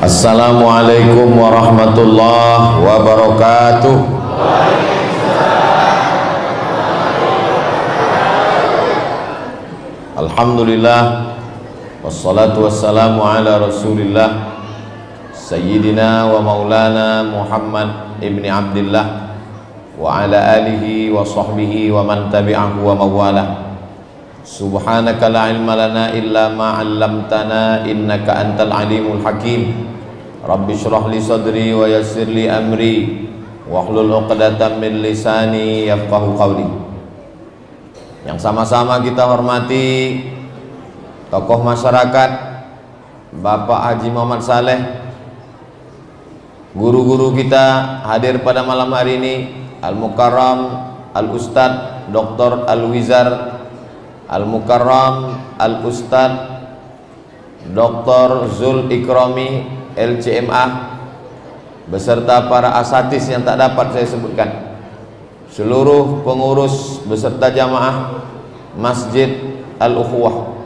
Assalamualaikum warahmatullahi wabarakatuh. Alhamdulillah, wassalatu wassalamu ala rasulillah Sayyidina wa maulana Muhammad ibni Abdillah wa ala alihi wa sahbihi wa man tabi'ahu wa mawalah. Subhanaka la ilma lana illa ma 'allamtana innaka antal alimul hakim. Rabbi shrah li sadri wa yassir li amri wahlul 'uqdatam min lisani yafqahu qawli. Yang sama-sama kita hormati tokoh masyarakat Bapak Haji Muhammad Saleh, guru-guru kita hadir pada malam hari ini, Al-Mukarram Al-Ustadz Dr. Al-Wizar Al-Mukarram Al-Ustadz Dr. Zul Ikrami LCMA beserta para asatis yang tak dapat saya sebutkan, seluruh pengurus beserta jamaah Masjid Al-Ukhuwah.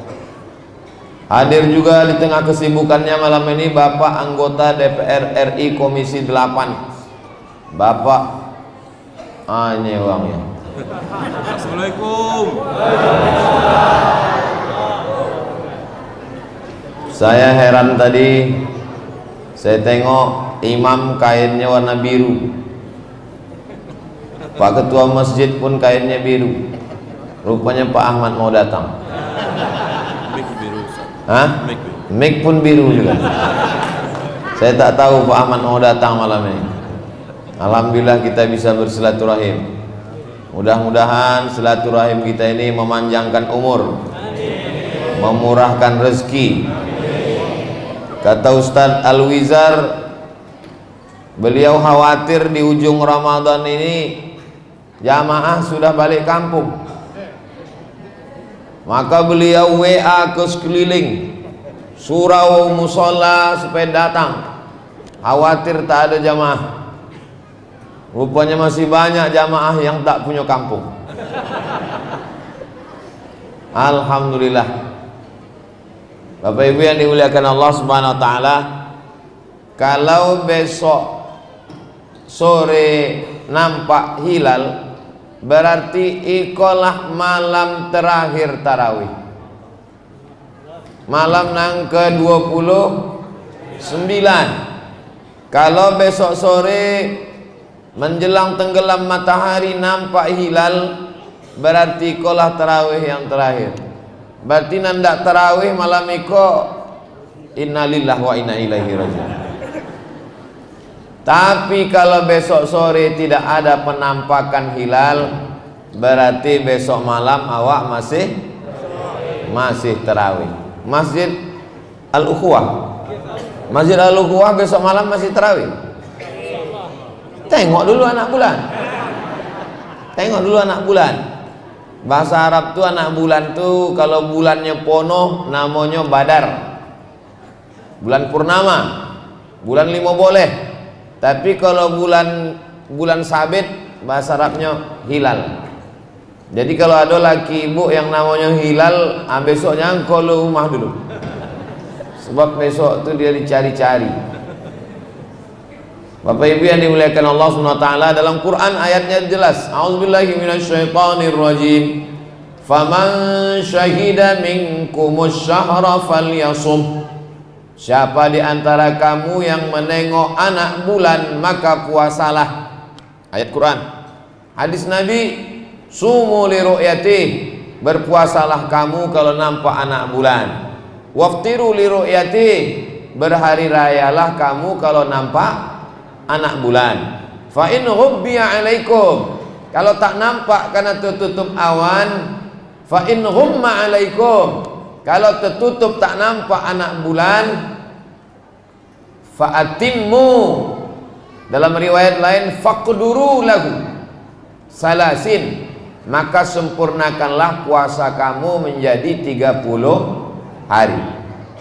Hadir juga di tengah kesibukannya malam ini Bapak anggota DPR RI Komisi 8, Bapak ini uangnya. Assalamualaikum. Saya heran tadi, saya tengok imam kainnya warna biru, Pak Ketua Masjid pun kainnya biru. Rupanya Pak Ahmad mau datang. Mic biru. Hah? Mic pun biru juga. Saya tak tahu Pak Ahmad mau datang malam ini. Alhamdulillah kita bisa bersilaturahim. Mudah-mudahan silaturahim kita ini memanjangkan umur, memurahkan rezeki. Kata Ustadz Al-Wizar, beliau khawatir di ujung Ramadan ini jamaah sudah balik kampung, maka beliau WA ke sekeliling surau musola supaya datang, khawatir tak ada jamaah. Rupanya masih banyak jamaah yang tak punya kampung. Alhamdulillah. Bapak Ibu yang dimuliakan Allah Subhanahu wa taala, kalau besok sore nampak hilal berarti ikolah malam terakhir tarawih, malam nang ke-29. Kalau besok sore menjelang tenggelam matahari nampak hilal berarti ikolah tarawih yang terakhir. Berarti nandak tarawih malam iko innalillahi wa inna ilaihi raji'un. Tapi kalau besok sore tidak ada penampakan hilal berarti besok malam awak masih tarawih. Masjid Al-Ukhuwah, Masjid Al-Ukhuwah besok malam masih tarawih. Tengok dulu anak bulan. Tengok dulu anak bulan. Bahasa Arab tuh anak bulan tuh kalau bulannya pono namanya badar, bulan purnama, bulan 5 boleh. Tapi kalau bulan sabit bahasa Arabnya hilal. Jadi kalau ada laki ibu yang namanya hilal, besoknya engkau lu rumah dulu, sebab besok tuh dia dicari-cari. Bapak Ibu yang dimuliakan Allah Subhanahu wa taala, dalam Quran ayatnya jelas, a'udzubillahi minasyaitonirrajim. Faman syahida minkumus syahra falyasum. Siapa di antara kamu yang menengok anak bulan maka puasalah. Ayat Quran. Hadis Nabi, sumu li ru'yatih, berpuasalah kamu kalau nampak anak bulan. Waftiru li ru'yatih, berhari rayalah kamu kalau nampak anak bulan. Fa in ghubbiya alaikum, kalau tak nampak karena tertutup awan. Fa in ghumma alaikum, kalau tertutup tak nampak anak bulan. Fa atimmu, dalam riwayat lain faqduru lahu salasin, maka sempurnakanlah puasa kamu menjadi 30 hari.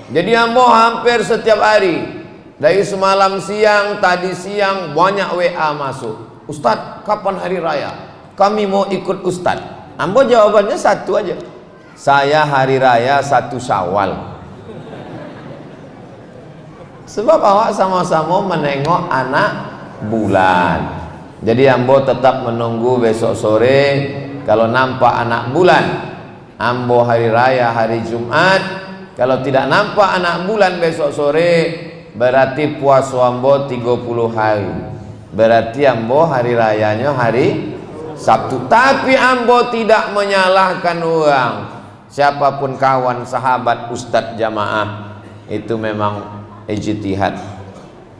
Jadi ambo hampir setiap hari, dari semalam siang, tadi siang banyak WA masuk, Ustadz kapan hari raya? Kami mau ikut Ustadz. Ambo jawabannya satu aja, saya hari raya 1 Syawal. Sebab awak sama-sama menengok anak bulan. Jadi ambo tetap menunggu besok sore. Kalau nampak anak bulan, ambo hari raya hari Jumat. Kalau tidak nampak anak bulan besok sore, berarti puasa ambo 30 hari. Berarti ambo hari rayanya hari Sabtu. Tapi ambo tidak menyalahkan orang. Siapapun kawan, sahabat, ustadz, jamaah, itu memang ijtihad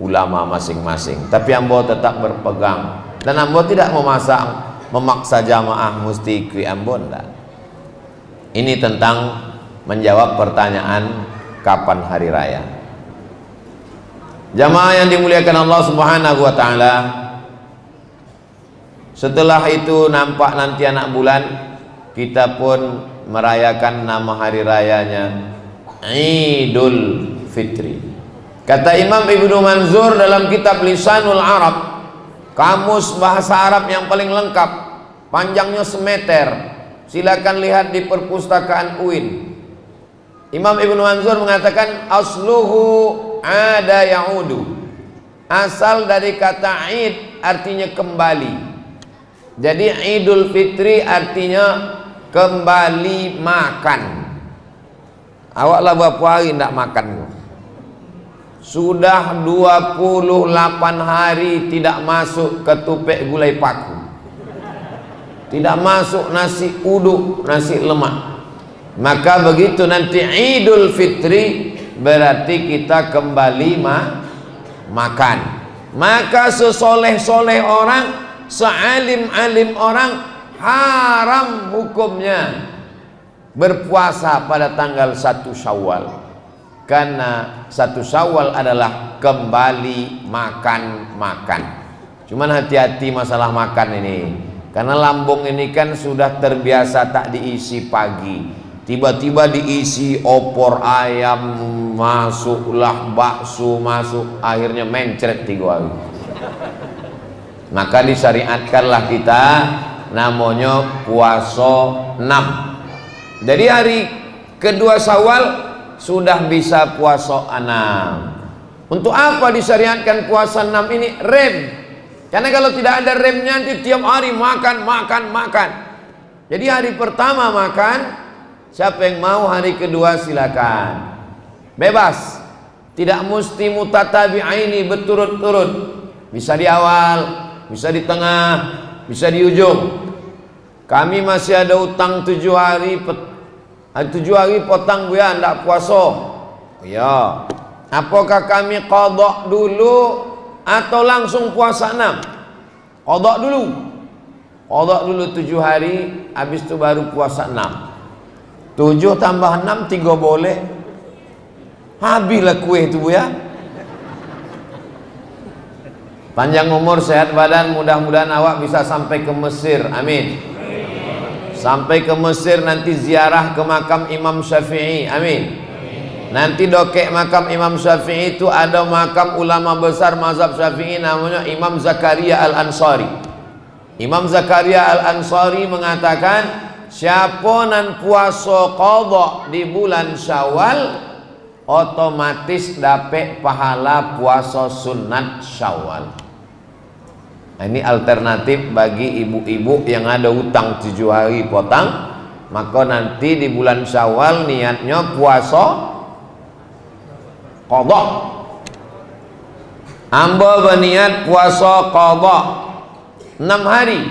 ulama masing-masing. Tapi ambo tetap berpegang. Dan ambo tidak memaksa jamaah mesti ikut ambo, enggak. Ini tentang menjawab pertanyaan kapan hari raya. Jamaah yang dimuliakan Allah Subhanahu wa taala, setelah itu nampak nanti anak bulan, kita pun merayakan nama hari rayanya Idul Fitri. Kata Imam Ibnu Manzur dalam kitab Lisanul Arab, kamus bahasa Arab yang paling lengkap, panjangnya semeter, silakan lihat di perpustakaan UIN. Imam Ibnu Manzur mengatakan asluhu ada yaudu, asal dari kata id artinya kembali. Jadi Idul Fitri artinya kembali makan. Awaklah berapa hari tidak makan? Sudah 28 hari tidak masuk ketupek gulai paku, tidak masuk nasi uduk, nasi lemak. Maka begitu nanti Idul Fitri, berarti kita kembali makan. Maka sesoleh-soleh orang, sealim-alim orang, haram hukumnya berpuasa pada tanggal 1 Syawal. Karena 1 Syawal adalah kembali makan. Cuman hati-hati masalah makan ini, karena lambung ini kan sudah terbiasa tak diisi pagi, tiba-tiba diisi opor ayam, masuklah bakso masuk, akhirnya mencret 3 hari. Maka disyariatkanlah kita namanya puasa 6. Jadi hari kedua Syawal sudah bisa puasa 6. Untuk apa disyariatkan puasa 6 ini? Rem. Karena kalau tidak ada remnya nanti tiap hari makan. Jadi hari pertama makan, siapa yang mau hari kedua silakan. Bebas. Tidak mesti mutatabi'aini berturut-turut. Bisa di awal, bisa di tengah, bisa di ujung. Kami masih ada utang 7 hari 7 hari potong bu ya, tidak puasa. Ya. Apakah kami qadha dulu atau langsung puasa 6? Qadha dulu. Qadha dulu 7 hari, habis itu baru puasa 6. 7 tambah 6 3 boleh. Habislah kue itu bu ya. Panjang umur, sehat badan, mudah-mudahan awak bisa sampai ke Mesir. Amin. Sampai ke Mesir nanti ziarah ke makam Imam Syafi'i. Amin. Nanti dokek makam Imam Syafi'i itu ada makam ulama besar mazhab Syafi'i namanya Imam Zakaria Al-Ansari. Imam Zakaria Al-Ansari mengatakan, siapa nan puasa qadha di bulan Syawal otomatis dapat pahala puasa sunat Syawal. Ini alternatif bagi ibu-ibu yang ada hutang 7 hari potong. Maka nanti di bulan Syawal niatnya puasa qadha. Amba berniat puasa qadha 6 hari,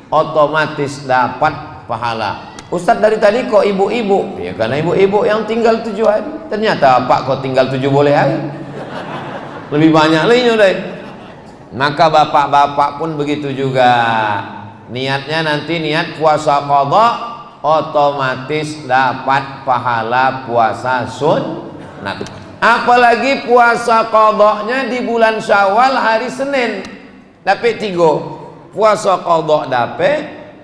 otomatis dapat pahala. Ustaz dari tadi kok ibu-ibu? Ya karena ibu-ibu yang tinggal 7 hari. Ternyata Pak kok tinggal 7 boleh hari. Lebih banyak lainnya deh. Maka bapak-bapak pun begitu juga. Niatnya nanti niat puasa qadha, otomatis dapat pahala puasa sunat. Apalagi puasa qadha-nya di bulan Syawal hari Senin, dapat 3. Puasa qadha dapat,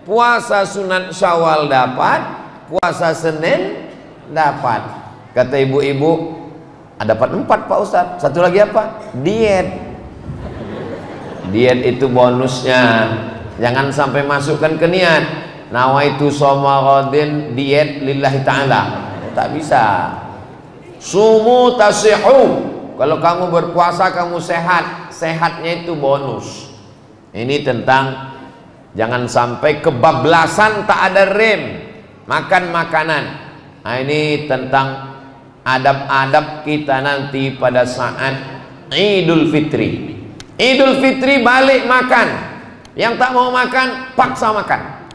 puasa sunat Syawal dapat, puasa Senin dapat. Kata ibu-ibu, dapat 4 Pak Ustaz. Satu lagi apa? Diet. Diet itu bonusnya. Jangan sampai masukkan ke niat nawaitu shoma ghadin diet lillahi ta'ala. Tak bisa. Sumu tasihu. Kalau kamu berpuasa kamu sehat, sehatnya itu bonus. Ini tentang jangan sampai kebablasan tak ada rem, makan makanan. Nah, ini tentang adab-adab kita nanti pada saat Idul Fitri. Idul Fitri balik makan. Yang tak mau makan paksa makan.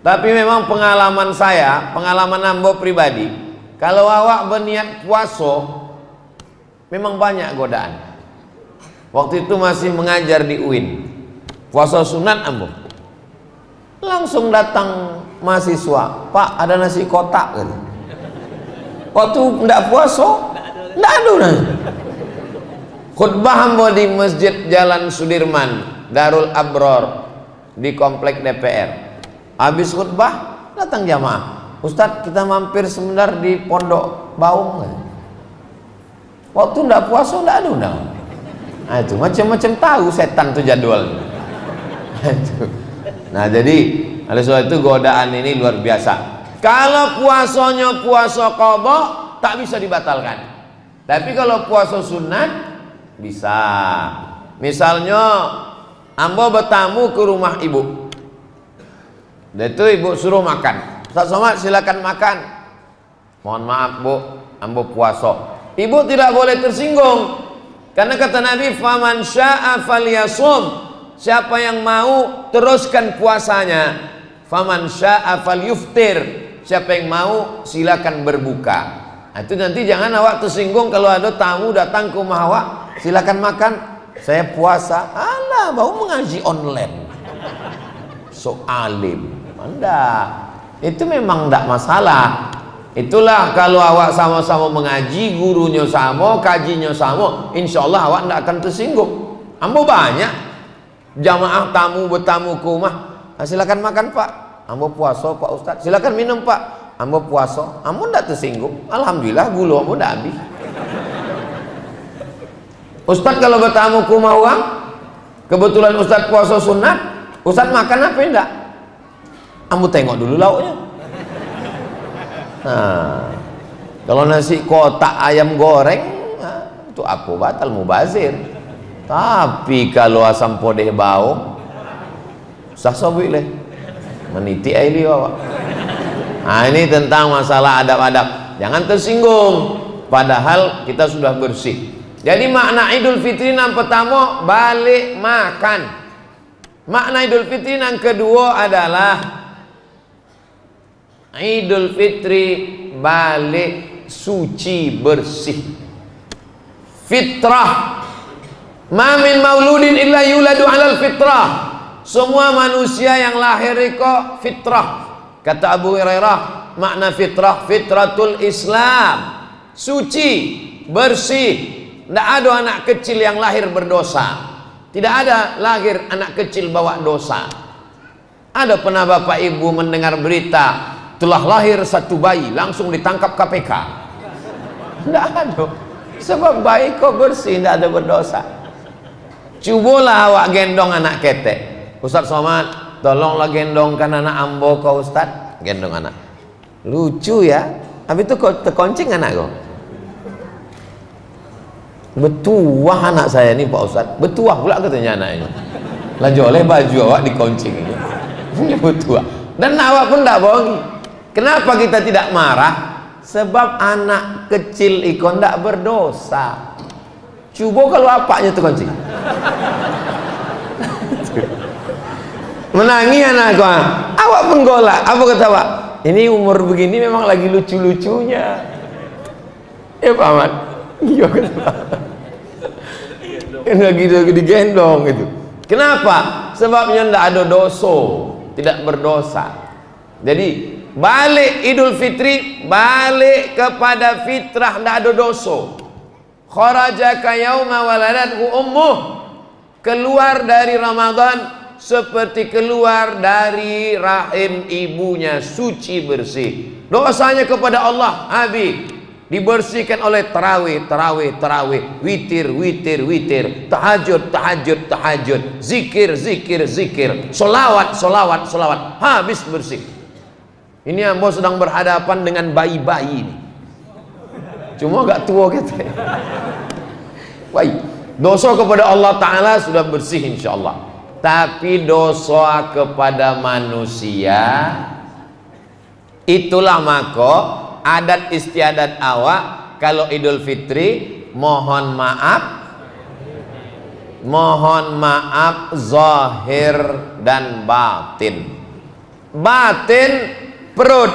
Tapi memang pengalaman saya, pengalaman ambo pribadi, kalau awak berniat puasa memang banyak godaan. Waktu itu masih mengajar di UIN, puasa sunat ambo. Langsung datang mahasiswa, "Pak, ada nasi kotak," gitu. Waktu ndak puasa ndak ada nasi. Khutbah ambo di Masjid Jalan Sudirman, Darul Abror di komplek DPR. Habis khutbah datang jamaah, "Ustadz, kita mampir sebentar di Pondok Baung." Waktu ndak puasa ndak ada undang. Nah, itu macam-macam tahu setan tuh jadwalnya. Nah, jadi oleh sebab itu godaan ini luar biasa. Kalau puasanya puasa qadha tak bisa dibatalkan. Tapi kalau puasa sunat bisa. Misalnya ambo bertamu ke rumah ibu. Dan itu ibu suruh makan. Ustaz Somad silakan makan. Mohon maaf bu, ambo puasa. Ibu tidak boleh tersinggung. Karena kata Nabi, "Faman syaa falyasum." Siapa yang mau teruskan puasanya. "Faman syaa falyuftir." Siapa yang mau silakan berbuka. Nah, itu nanti jangan awak tersinggung kalau ada tamu datang ke rumah awak, silakan makan. Saya puasa. Alah, bau mengaji online. So alim. Anda itu memang tidak masalah. Itulah kalau awak sama-sama mengaji, gurunya sama, kajinya sama, insya Allah awak tidak akan tersinggung. Ambo banyak jamaah tamu bertamu ke rumah, silakan makan pak, ambo puasa pak ustaz, silakan minum pak, ambo puasa, ambo tidak tersinggung. Alhamdulillah gula ambo tidak habis. Ustaz kalau bertamu ke rumah orang, kebetulan ustaz puasa sunat, ustaz makan apa enggak? Ambo tengok dulu lauknya. Nah, kalau nasi kotak ayam goreng, nah, itu aku batal mubazir. Tapi kalau asam podeh bau, sah sobik leh, meniti air awak. Nah, ini tentang masalah adab-adab. Jangan tersinggung, padahal kita sudah bersih. Jadi makna Idul Fitri yang pertama balik makan. Makna Idul Fitri yang kedua adalah Idul Fitri balik suci bersih. Fitrah. Ma min mauludin illa yuladu 'alal fitrah. Semua manusia yang lahir itu fitrah. Kata Abu Hurairah, makna fitrah, fitratul Islam. Suci, bersih. Tidak ada anak kecil yang lahir berdosa. Tidak ada lahir anak kecil bawa dosa. Ada pernah bapak ibu mendengar berita telah lahir satu bayi langsung ditangkap KPK? Tidak ada. Sebab bayi kok bersih, tidak ada berdosa. Cubalah awak gendong anak ketek. Ustaz Somad, tolonglah gendongkan anak ambo kau Ustaz. Gendong anak. Lucu ya. Habis itu kok terkoncing anak kau. Betuah anak saya ini Pak Ustaz. Betuah pula katanya anaknya. Lah oleh baju awak dikoncing. Ini betuah. Dan awak pun tidak bohong. Kenapa kita tidak marah? Sebab anak kecil ikon tidak berdosa. Coba kalau apanya terkoncing. Menangi anak gua. Awak pun golak. Apa kata awak? Ini umur begini memang lagi lucu-lucunya. Ya Pak Ahmad. Iya kata. Ini lagi digendong gitu. Kenapa? Sebabnya tidak ada dosa, tidak berdosa. Jadi balik Idul Fitri, balik kepada fitrah, tidak ada dosa. Kharajaka yauma waladathu ummuh, keluar dari Ramadan seperti keluar dari rahim ibunya, suci bersih. Dosanya kepada Allah habis, dibersihkan oleh tarawih, witir, tahajud, zikir, solawat, habis bersih. Ini ambo sedang berhadapan dengan bayi-bayi ini. cuma agak tua gitu. Baik, dosa kepada Allah Ta'ala sudah bersih insyaallah, tapi dosa kepada manusia itulah maka adat istiadat awak kalau Idul Fitri mohon maaf zahir dan batin. Batin perut,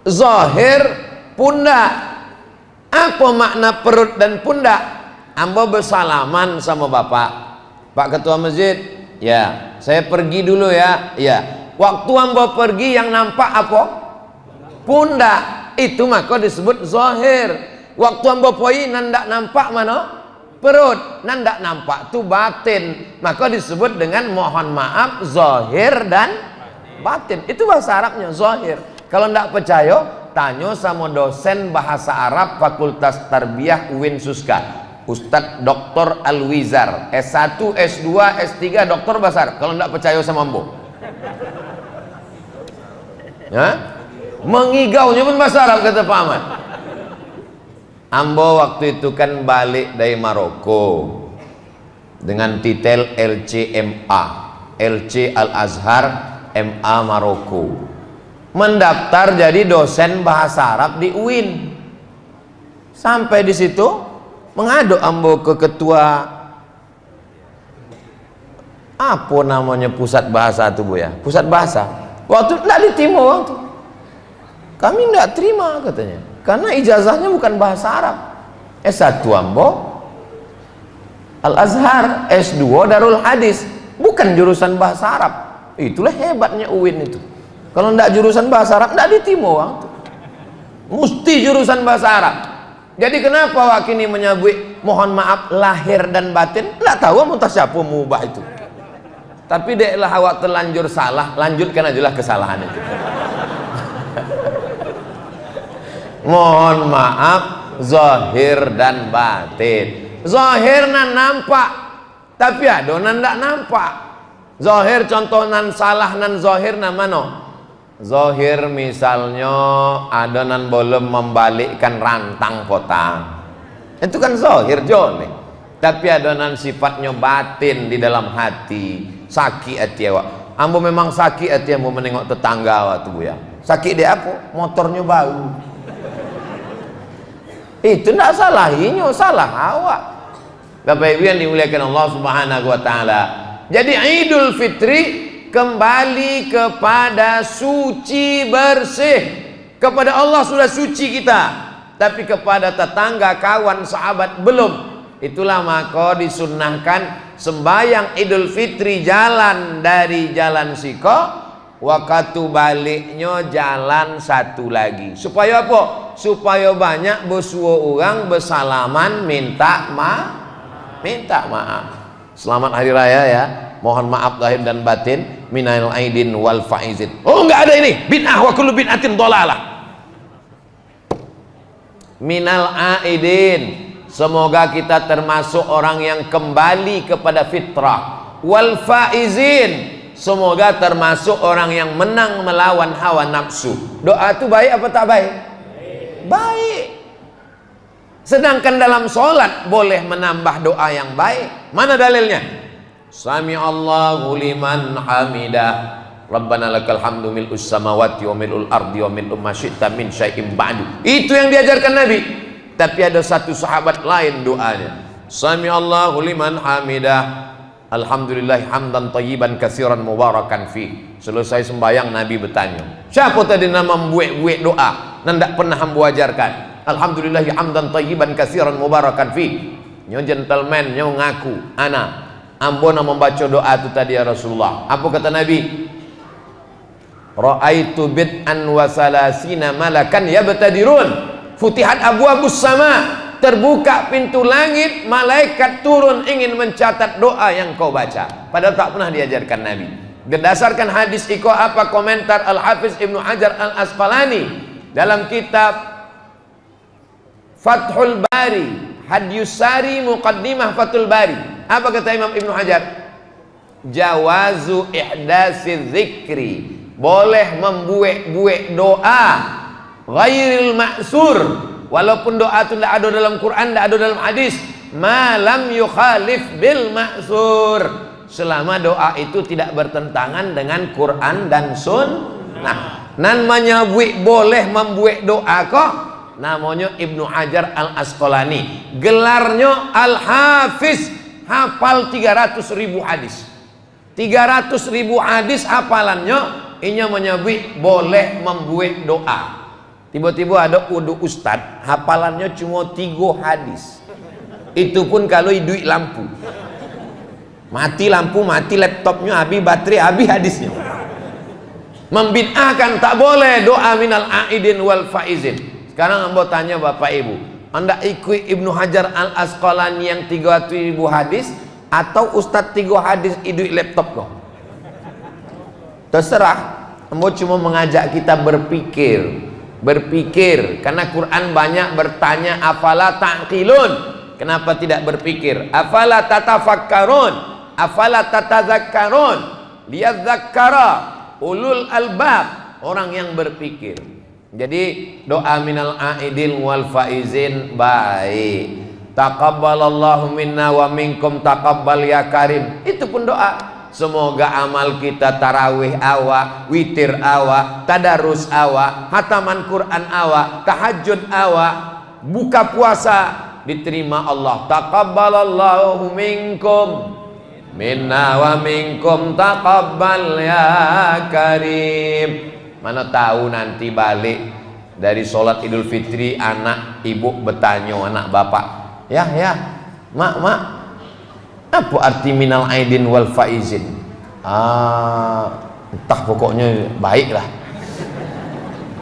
zahir pundak. Apa makna perut dan pundak? Ambo bersalaman sama bapak, Pak Ketua Masjid, ya saya pergi dulu ya. Ya, waktu ambo pergi yang nampak apa? Pundak. Itu maka disebut zahir. Waktu ambo poi nandak nampak mana? Perut. Nandak nampak tu batin, maka disebut dengan mohon maaf zahir dan batin. Itu bahasa Arabnya zahir. Kalau ndak percaya, tanya sama dosen bahasa Arab Fakultas Tarbiyah UIN Suska, Ustadz Dr. Alwizar, S1, S2, S3, doktor bahasa Arab. Kalau ndak percaya sama ambo, ya? Mengigaunya pun bahasa Arab, kata Pak Ahmad. Ambo waktu itu kan balik dari Maroko dengan titel LCMA, LC Al-Azhar, MA Maroko, mendaftar jadi dosen bahasa Arab di UIN. Sampai di situ mengadu ambo ke ketua apa namanya pusat bahasa itu Bu ya, pusat bahasa. Waktu tidak diterima waktu kami tidak terima katanya, karena ijazahnya bukan bahasa Arab. S1 ambo Al-Azhar, S2 Darul Hadis, bukan jurusan bahasa Arab. Itulah hebatnya UIN itu. Kalau tidak jurusan bahasa Arab tidak diterima waktu, mesti jurusan bahasa Arab. Jadi kenapa wakini menyebut mohon maaf lahir dan batin? Tidak tahu muntah siapa mengubah itu. Tapi deklah awak terlanjur salah, lanjutkan ajalah kesalahan itu. Mohon maaf zahir dan batin. Zahir nan nampak, tapi adonan ndak nampak. Zahir contoh nan salah nan zahir nan mana? Zahir misalnya adonan belum membalikkan rantang potang, itu kan zahir jone. Tapi adonan sifatnya batin di dalam hati, sakit hati awak. Ambo memang sakit hati ambo menengok tetangga awak tu Bu ya. Sakit dia apa? Motornya bau. Itu tidak salahinya, salah awak. Bapak Ibu yang dimuliakan Allah Subhanahu wa taala. Jadi Idul Fitri kembali kepada suci bersih. Kepada Allah sudah suci kita, tapi kepada tetangga, kawan, sahabat belum. Itulah maka disunnahkan sembahyang Idul Fitri jalan dari jalan Siko, waktu baliknya jalan satu lagi. Supaya apa? Supaya banyak bersua orang bersalaman minta maaf. Selamat hari raya ya. Mohon maaf lahir dan batin, minal aidin wal faizin. Oh enggak ada ini. Bid'ah wa kullu bid'atin dhalalah. Minal aidin. Semoga kita termasuk orang yang kembali kepada fitrah. Wal faizin. Semoga termasuk orang yang menang melawan hawa nafsu. Doa itu baik apa tak baik? Baik. Sedangkan dalam sholat boleh menambah doa yang baik. Mana dalilnya? Sami Allahu liman hamidah. Rabbana lakal hamdu mil'us samawati wa mil'ul ardi wa mil'u ma syi'ta min syai'in ba'du. Itu yang diajarkan Nabi. Tapi ada satu sahabat lain doanya. Sami Allahu liman hamidah. Alhamdulillah hamdan tayyiban katsiran mubarakan fi. Selesai sembahyang Nabi bertanya, siapa tadi nama membuat doa dan tidak pernah hambu ajarkan? Alhamdulillah hamdan tayyiban katsiran mubarakan fi. Nyo gentleman nyo ngaku ambo nak membaca doa itu tadi ya Rasulullah. Apa kata Nabi? Ra'aitu bid'an wa salasina malakan yabtadirun. Futihat abwabus sama. Terbuka pintu langit, malaikat turun ingin mencatat doa yang kau baca. Padahal tak pernah diajarkan Nabi. Berdasarkan hadis iko apa komentar Al-Hafiz Ibnu Hajar Al-Asqalani dalam kitab Fathul Bari, Hadyusari Muqaddimah Fathul Bari. Apa kata Imam Ibnu Hajar? Jawazu ihdasi dzikri. Boleh membuat-buat doa ghairil ma'sur, Walaupun doa itu tidak ada dalam Quran, tidak ada dalam hadis, malam yukhalif bil ma'sur, selama doa itu tidak bertentangan dengan Quran dan sunnah. Namanya boleh membuat doa kok, namanya Ibnu Hajar Al Asqalani, gelarnya Al Hafiz, hafal 300.000 hadis. 300.000 hadis hafalannya, inya menyebut boleh membuat doa. Tiba-tiba ada ustad hafalannya cuma 3 hadis. Itu pun kalau duit lampu, mati lampu, mati laptopnya, habis baterai, habis hadisnya. Membid'ahkan tak boleh doa minal aidin wal faizin. Sekarang ambo tanya Bapak Ibu, Anda ikut Ibnu Hajar Al Asqalani yang 300.000 hadis atau Ustadz 3 hadis duit laptop kok? Terserah. Ambo cuma mengajak kita berpikir, karena Quran banyak bertanya afala ta'qilun, kenapa tidak berpikir? Afala tatafakkarun, afala tatazakkarun, liyadzakkara ulul albab, orang yang berpikir. Jadi doa minal aidin wal faizin baik. Taqabbalallahu minna wa minkum taqabbal ya karim, itu pun doa. Semoga amal kita tarawih awa, witir awa, tadarus awa, hataman Quran awa, tahajud awa, buka puasa diterima Allah. Taqabbalallahu minkum minna wa minkum taqabbal ya karim. Mana tahu nanti balik dari sholat Idul Fitri, anak ibu bertanya anak bapak, ya mak, apa arti minal aidin wal faizin? Entah, pokoknya baiklah.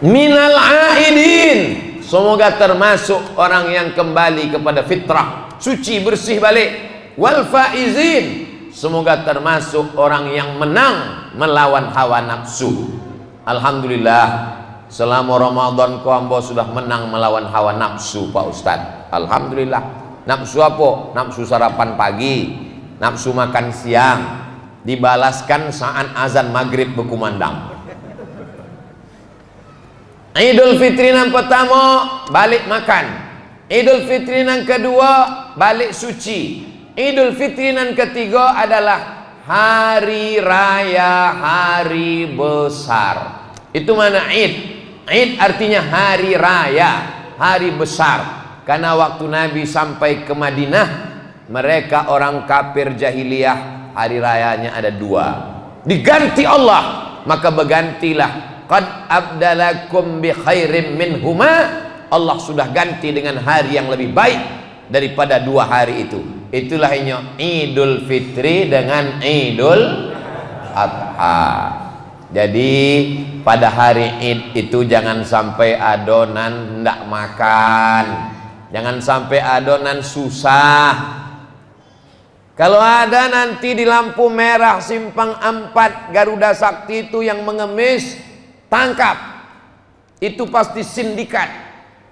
Minal aidin, semoga termasuk orang yang kembali kepada fitrah, suci bersih balik. Wal faizin, semoga termasuk orang yang menang melawan hawa nafsu. Alhamdulillah, selama Ramadan ambo sudah menang melawan hawa nafsu Pak Ustadz. Alhamdulillah. Nafsu apa? Nafsu sarapan pagi, nafsu makan siang, dibalaskan saat azan maghrib berkumandang. Idul Fitri yang pertama balik makan, Idul Fitri yang kedua balik suci, Idul Fitri yang ketiga adalah hari raya, hari besar. Itu mana Id? Id artinya hari raya, hari besar. Karena waktu Nabi sampai ke Madinah, mereka orang kafir jahiliyah, hari rayanya ada 2. Diganti Allah, maka bergantilah. Qad abdalakum bi khairim minhuma, Allah sudah ganti dengan hari yang lebih baik daripada 2 hari itu. Itulah Idul Fitri dengan Idul Adha. Jadi pada hari Id itu jangan sampai adonan ndak makan, jangan sampai adonan susah. Kalau ada nanti di lampu merah simpang 4 Garuda Sakti itu yang mengemis, tangkap. Itu pasti sindikat,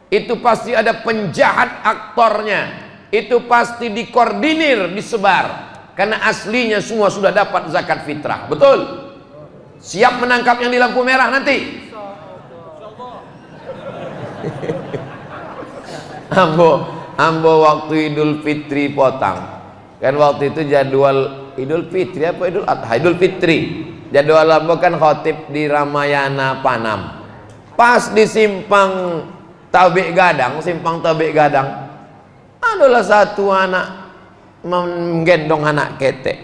itu pasti ada penjahat aktornya, itu pasti dikoordinir, disebar. Karena aslinya semua sudah dapat zakat fitrah. Betul? Siap menangkap yang di lampu merah nanti? Ambo waktu Idul Fitri potang. Kan waktu itu jadwal Idul Fitri apa Idul Adha? Idul Fitri. Jadwal ambo kan khotib di Ramayana Panam. Pas di simpang Tabik Gadang, adalah satu anak menggendong anak ketek.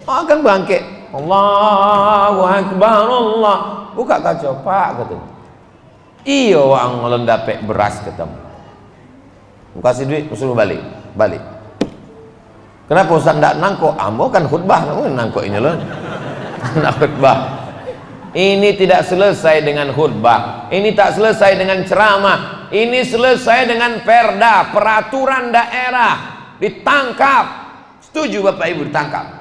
Akan bangkit. Allahu Akbar, Allah. Buka kaca Pak, kata. Iya wang lendapek beras ketemu. Kasih duit, suruh balik. Kenapa Ustaz tidak nangkok? Ambo kan khutbah, kamu nangkok ini loh. Nak khutbah. Ini tidak selesai dengan khutbah. Ini tak selesai dengan ceramah. Ini selesai dengan perda, peraturan daerah. Ditangkap. Setuju Bapak Ibu ditangkap?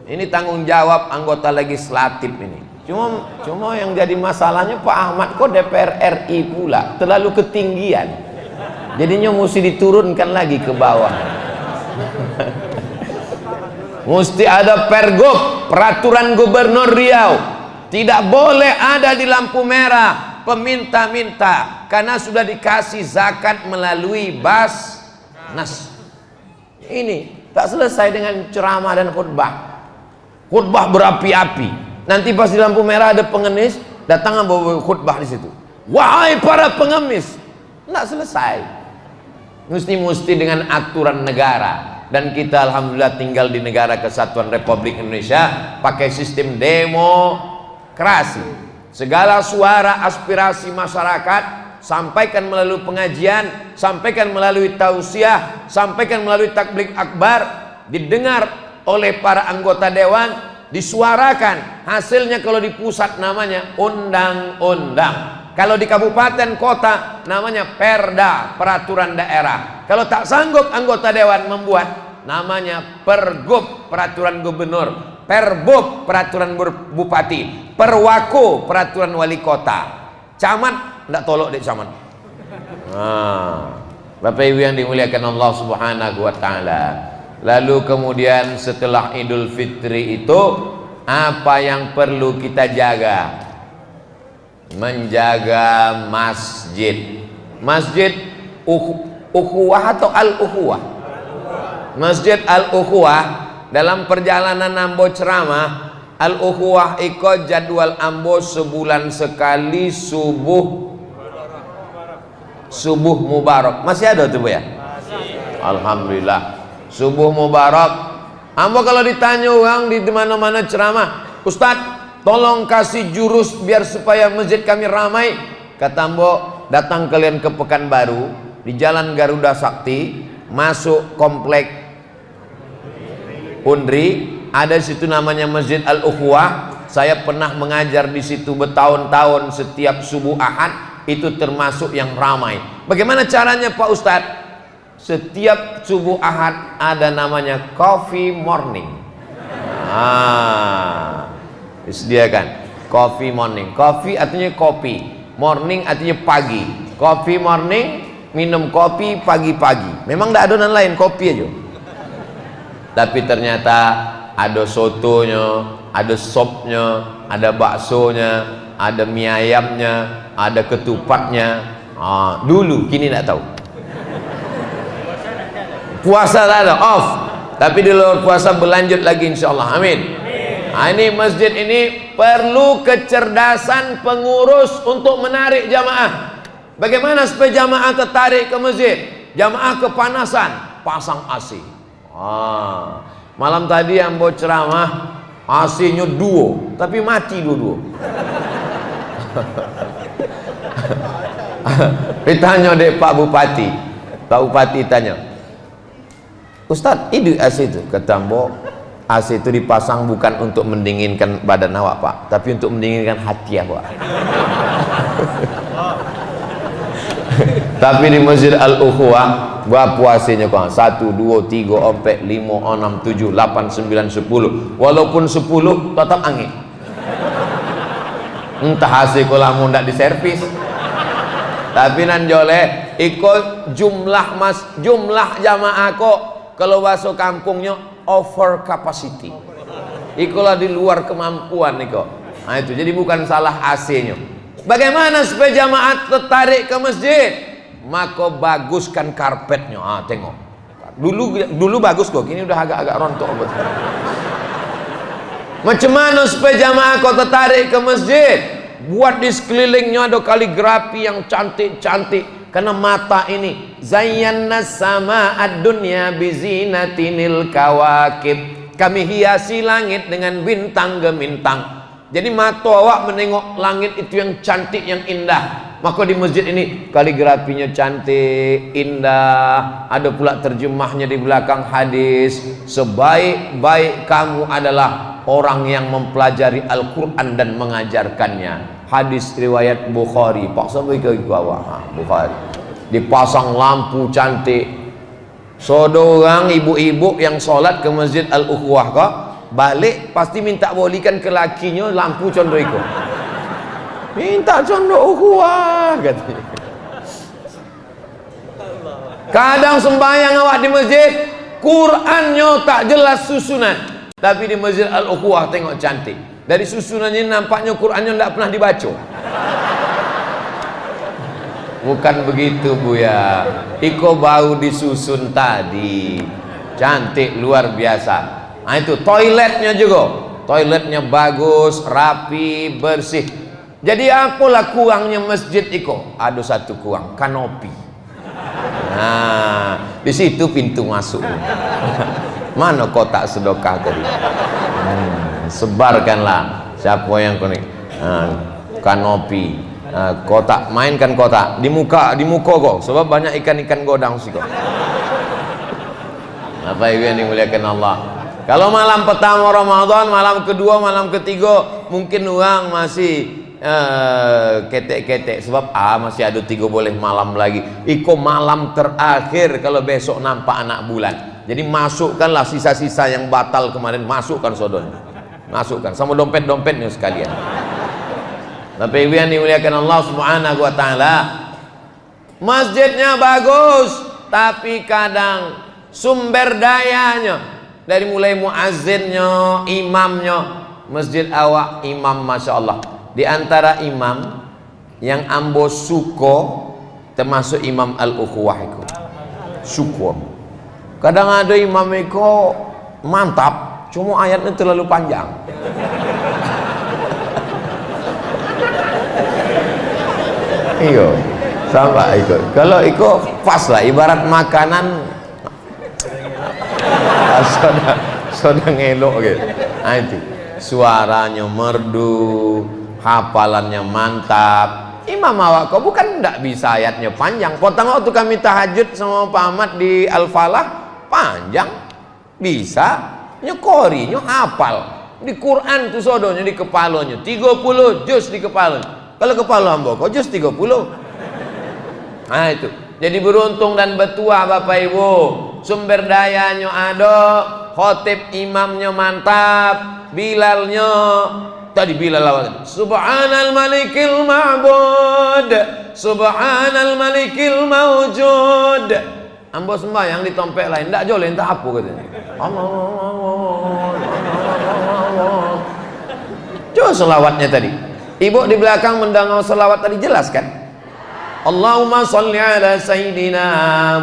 Ini tanggung jawab anggota legislatif ini. Cuma yang jadi masalahnya Pak Ahmad kok DPR RI pula terlalu ketinggian. Jadinya mesti diturunkan lagi ke bawah. Mesti ada pergub, peraturan gubernur Riau. Tidak boleh ada di lampu merah peminta-minta karena sudah dikasih zakat melalui basnas. Ini tak selesai dengan ceramah dan khutbah. Khutbah berapi-api. Nanti pas di lampu merah ada pengemis, datang bawa khutbah di situ. Wahai para pengemis, nggak selesai. Mesti dengan aturan negara. Dan kita alhamdulillah tinggal di negara kesatuan Republik Indonesia pakai sistem demokrasi. Segala suara aspirasi masyarakat sampaikan melalui pengajian, sampaikan melalui tausiah, sampaikan melalui takbir akbar, didengar oleh para anggota dewan, disuarakan. Hasilnya kalau di pusat namanya undang-undang. Kalau di kabupaten kota namanya perda, peraturan daerah. Kalau tak sanggup anggota dewan membuat, namanya pergub, peraturan gubernur, perbub, peraturan bupati, perwako, peraturan wali kota, camat, ndak tolok dek camat. Bapak Ibu yang dimuliakan Allah Subhanahu wa taala. Lalu kemudian setelah Idul Fitri itu apa yang perlu kita jaga? Menjaga masjid. Masjid ukhuwah atau al-ukhuwah? Masjid al-ukhuwah dalam perjalanan ambo ceramah, al-ukhuwah ikut jadwal ambo sebulan sekali subuh mubarak. Masih ada tuh Bu ya? Alhamdulillah. Subuh mubarak. Ambo kalau ditanya orang di mana-mana ceramah, Ustadz tolong kasih jurus biar supaya masjid kami ramai. Kata ambo, datang kalian ke Pekanbaru di Jalan Garuda Sakti, masuk komplek Undri, ada situ namanya Masjid Al-Ukhuwah. Saya pernah mengajar di situ bertahun-tahun setiap subuh Ahad, itu termasuk yang ramai. Bagaimana caranya Pak Ustadz? Setiap subuh Ahad ada namanya coffee morning. Disediakan coffee morning. Coffee artinya kopi, morning artinya pagi. Coffee morning, minum kopi pagi-pagi. Memang tidak adonan lain, kopi aja. Tapi ternyata ada sotonya, ada sopnya, ada baksonya, ada mie ayamnya, ada ketupatnya. Dulu, kini tidak tahu. Puasa tak ada, off. Tapi di luar puasa berlanjut lagi insyaallah. Amin. Ini masjid ini perlu kecerdasan pengurus untuk menarik jamaah. Bagaimana supaya jamaah tertarik ke masjid? Jamaah kepanasan, pasang AC. Malam tadi yang bawa ceramah, AC-nya duo, tapi mati dua-dua. Ditanya dek Pak Bupati. Pak Bupati tanya, Ustadz, ini AC itu? Kata Mbok, AC itu dipasang bukan untuk mendinginkan badan awak Pak, tapi untuk mendinginkan hati awak. Tapi di Masjid Al-Ukhuwah berapa AC-nya kawan? 1, 2, 3, 4, 5, 6, 7, 8, 9, 10. Walaupun 10 tetap angin. Entah AC kalau lama tidak diservis. Tapi nan joleh ikut jumlah jamaah kok kalau bahasa kampungnya over capacity. Ikulah di luar kemampuan niko. Nah itu jadi bukan salah AC-nya. Bagaimana supaya jamaah tertarik ke masjid? Maka baguskan karpetnya. Tengok. Dulu bagus kok, kini udah agak-agak rontok. Macam mana supaya jamaah kau tertarik ke masjid? Buat di sekelilingnya ada kaligrafi yang cantik-cantik. Karena mata ini zayyana sama ad-dunya bizinatinil kawakib. Kami hiasi langit dengan bintang gemintang. Jadi mata awak menengok langit itu yang cantik, yang indah. Maka di masjid ini kaligrafinya cantik, indah. Ada pula terjemahnya di belakang hadis. Sebaik-baik kamu adalah orang yang mempelajari Al-Quran dan mengajarkannya. Hadis riwayat Bukhari. Pak sampai ke bawah. Bukhari. Dipasang lampu cantik. Seorang ibu-ibu yang sholat ke Masjid Al-Ukhuwah kok balik pasti minta bolikan ke lakinya lampu condro itu. Minta condro ukhuwah katanya. Kadang sembahyang awak di masjid, Qurannya tak jelas susunan. Tapi di Masjid Al-Ukhuwah tengok cantik. Dari susunannya nampaknya Qurannya tidak pernah dibaca. Bukan begitu Buya. Iko bau disusun tadi, cantik luar biasa. Nah itu toiletnya juga, toiletnya bagus, rapi, bersih. Jadi apalah kurangnya masjid Iko? Ada satu kurang, kanopi. Nah di situ pintu masuk. Mana kotak sedekah tadi? Sebarkanlah siapa yang kuning. Kanopi. Kotak, mainkan kotak di muka kok, sebab banyak ikan-ikan godang sih kok. Apa yang dimuliakan Allah. Kalau malam pertama Ramadan, malam kedua, malam ketiga mungkin orang masih ketek-ketek, sebab masih ada 3 boleh malam lagi. Iko malam terakhir kalau besok nampak anak bulan. Jadi masukkanlah sisa-sisa yang batal kemarin, masukkan sodon, masukkan sama dompet-dompetnya sekalian. Tapi yang dimuliakan Allah Subhanahu wa taala, masjidnya bagus, tapi kadang sumber dayanya dari mulai muazzinnya, imamnya, masjid awak imam masya Allah. Di antara imam yang ambo suko termasuk Imam Al-Ukhuwah itu. Syukur. Kadang ada imam itu mantap, cuma ayatnya terlalu panjang. Iyo, sama ikut. Kalau ikut pas lah, ibarat makanan soda ngelok gitu. Nah, itu suaranya merdu, hafalannya mantap. Imam awak kau bukan tidak bisa ayatnya panjang. Potong waktu kami tahajud sama Pak Ahmad di Al-Falah panjang, bisa nyekorinya hafal. Di Quran tuh sodonya di kepalanya 30 juz di kepalanya. Kalau kepala hamba kau just 30. Nah itu. Jadi beruntung dan bertuah Bapak Ibu. Sumber dayanya ada, khotib imamnya mantap, Bilalnya tadi Bilal lawan. Subhanal malikil ma'bud, subhanal malikil mawjud. Ambo sembahyang di tompek lain, ndak joleh entah apa katanya. Allah. Coba selawatnya tadi. Ibu di belakang mendengar selawat tadi jelas kan? Allahumma salli ala Sayyidina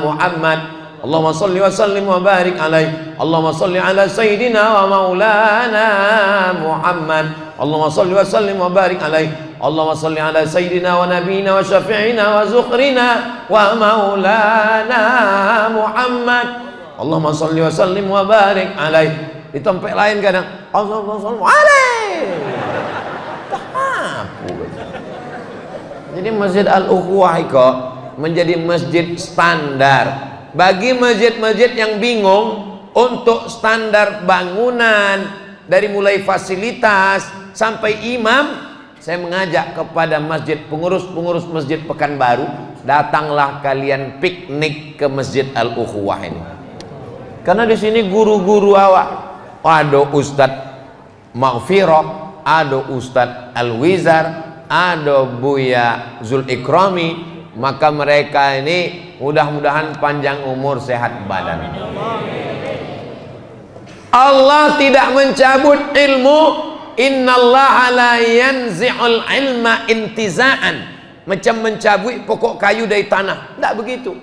Muhammad, Allahumma salli wa sallim wa barik alaih, Allahumma salli ala Sayyidina wa maulana Muhammad, Allahumma salli wa sallim wa barik alaih, Allahumma salli ala Sayyidina wa nabiyina wa syafi'ina wa zukhrina wa maulana Muhammad, Allahumma salli wa sallim wa barik alaih. Di tempat lain kadang Allahumma salli alaih. Jadi Masjid Al-Ukhuwah kok menjadi masjid standar bagi masjid-masjid yang bingung untuk standar bangunan dari mulai fasilitas sampai imam. Saya mengajak kepada masjid, pengurus masjid Pekanbaru, datanglah kalian piknik ke Masjid Al-Ukhuwah ini. Karena di sini guru-guru awak, ada Ustadz Maghfirah, ada Ustadz Al-Wizar, ada Buya Zul Ikrami, maka mereka ini mudah-mudahan panjang umur, sehat badan. Allah tidak mencabut ilmu, innallaha la yanzi'ul ilma intiza'an, macam mencabut pokok kayu dari tanah, tidak begitu.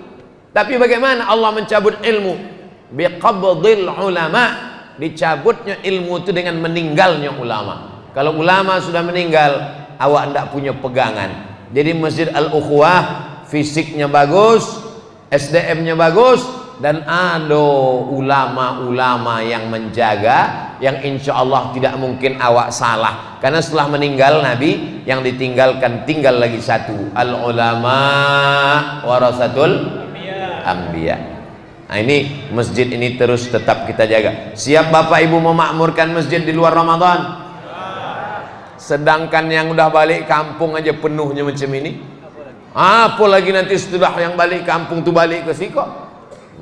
Tapi bagaimana Allah mencabut ilmu? Biqabdil ulama, dicabutnya ilmu itu dengan meninggalnya ulama. Kalau ulama sudah meninggal, awak tidak punya pegangan. Jadi Masjid Al-Ukhuwah fisiknya bagus, SDM-nya bagus, dan ada ulama-ulama yang menjaga, yang insya Allah tidak mungkin awak salah. Karena setelah meninggal Nabi, yang ditinggalkan tinggal lagi satu, al-ulama warasatul anbiya. Nah ini masjid ini terus tetap kita jaga. Siap Bapak Ibu memakmurkan masjid di luar Ramadan? Sedangkan yang udah balik kampung aja penuhnya macam ini, apalagi nanti setelah yang balik kampung tuh balik ke siko,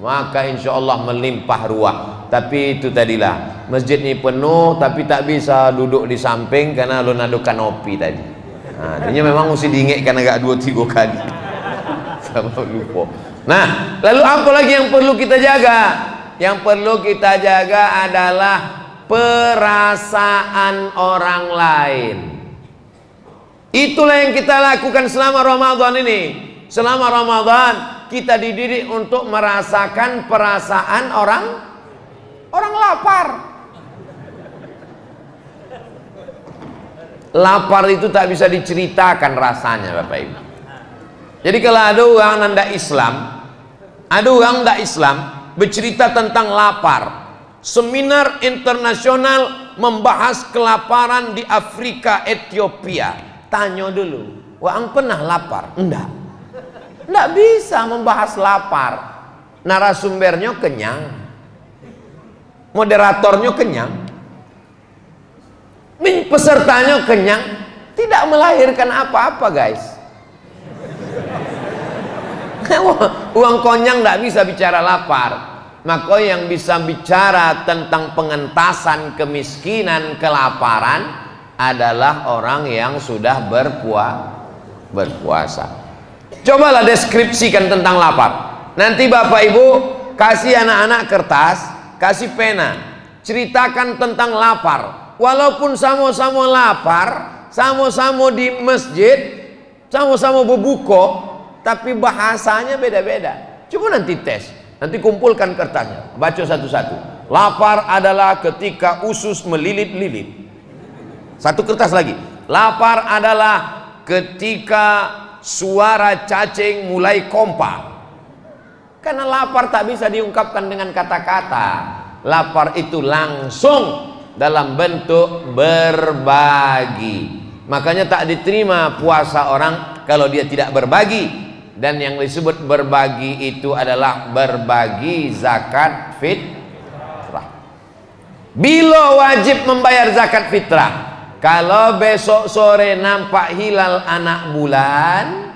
maka insya Allah melimpah ruah. Tapi itu tadilah, masjid ini penuh tapi tak bisa duduk di samping karena lo nado kanopi tadi. Nah, ini memang mesti diingatkan agak 2-3 kali. Sama lupa. Nah, lalu apa lagi yang perlu kita jaga? Yang perlu kita jaga adalah perasaan orang lain. Itulah yang kita lakukan selama Ramadan ini. Selama Ramadan kita dididik untuk merasakan perasaan orang lapar. Lapar itu tak bisa diceritakan rasanya, Bapak Ibu. Jadi kalau ada orang nanda Islam, ada orang ndak Islam bercerita tentang lapar, seminar internasional membahas kelaparan di Afrika, Ethiopia, tanya dulu, orang pernah lapar? Enggak bisa membahas lapar. Narasumbernya kenyang, moderatornya kenyang, pesertanya kenyang, tidak melahirkan apa-apa, guys. Uang konyang tidak bisa bicara lapar. Maka yang bisa bicara tentang pengentasan kemiskinan, kelaparan adalah orang yang sudah berpuasa. Cobalah deskripsikan tentang lapar. Nanti Bapak Ibu kasih anak-anak kertas, kasih pena, ceritakan tentang lapar. Walaupun sama-sama lapar, sama-sama di masjid, sama-sama berbuka, tapi bahasanya beda-beda. Coba nanti tes, nanti kumpulkan kertasnya, baca satu-satu. Lapar adalah ketika usus melilit-lilit. Satu kertas lagi. Lapar adalah ketika suara cacing mulai kompak. Karena lapar tak bisa diungkapkan dengan kata-kata. Lapar itu langsung dalam bentuk berbagi. Makanya tak diterima puasa orang kalau dia tidak berbagi. Dan yang disebut berbagi itu adalah berbagi zakat fitrah. Bila wajib membayar zakat fitrah? Kalau besok sore nampak hilal anak bulan,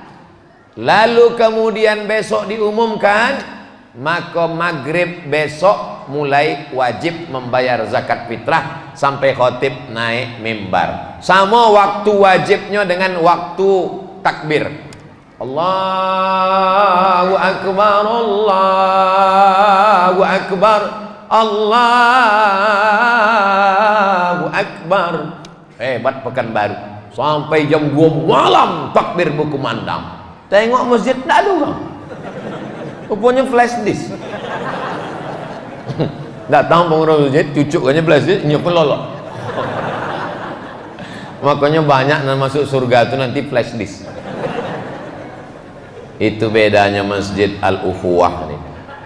lalu kemudian besok diumumkan, maka maghrib besok mulai wajib membayar zakat fitrah sampai khotib naik mimbar. Sama waktu wajibnya dengan waktu takbir. Allahu Akbar, Allahu Akbar, Allahu Akbar. Hebat Pekanbaru. Sampai jam 2 malam takbir berkumandang. Tengok masjid tak ada orang. Rupanya flash disk. Datang penguruh masjid, cucuknya flash disk, nyopin lolok. Makanya banyak yang masuk surga itu nanti flash disk. Itu bedanya Masjid Al-Ukhuwah nih.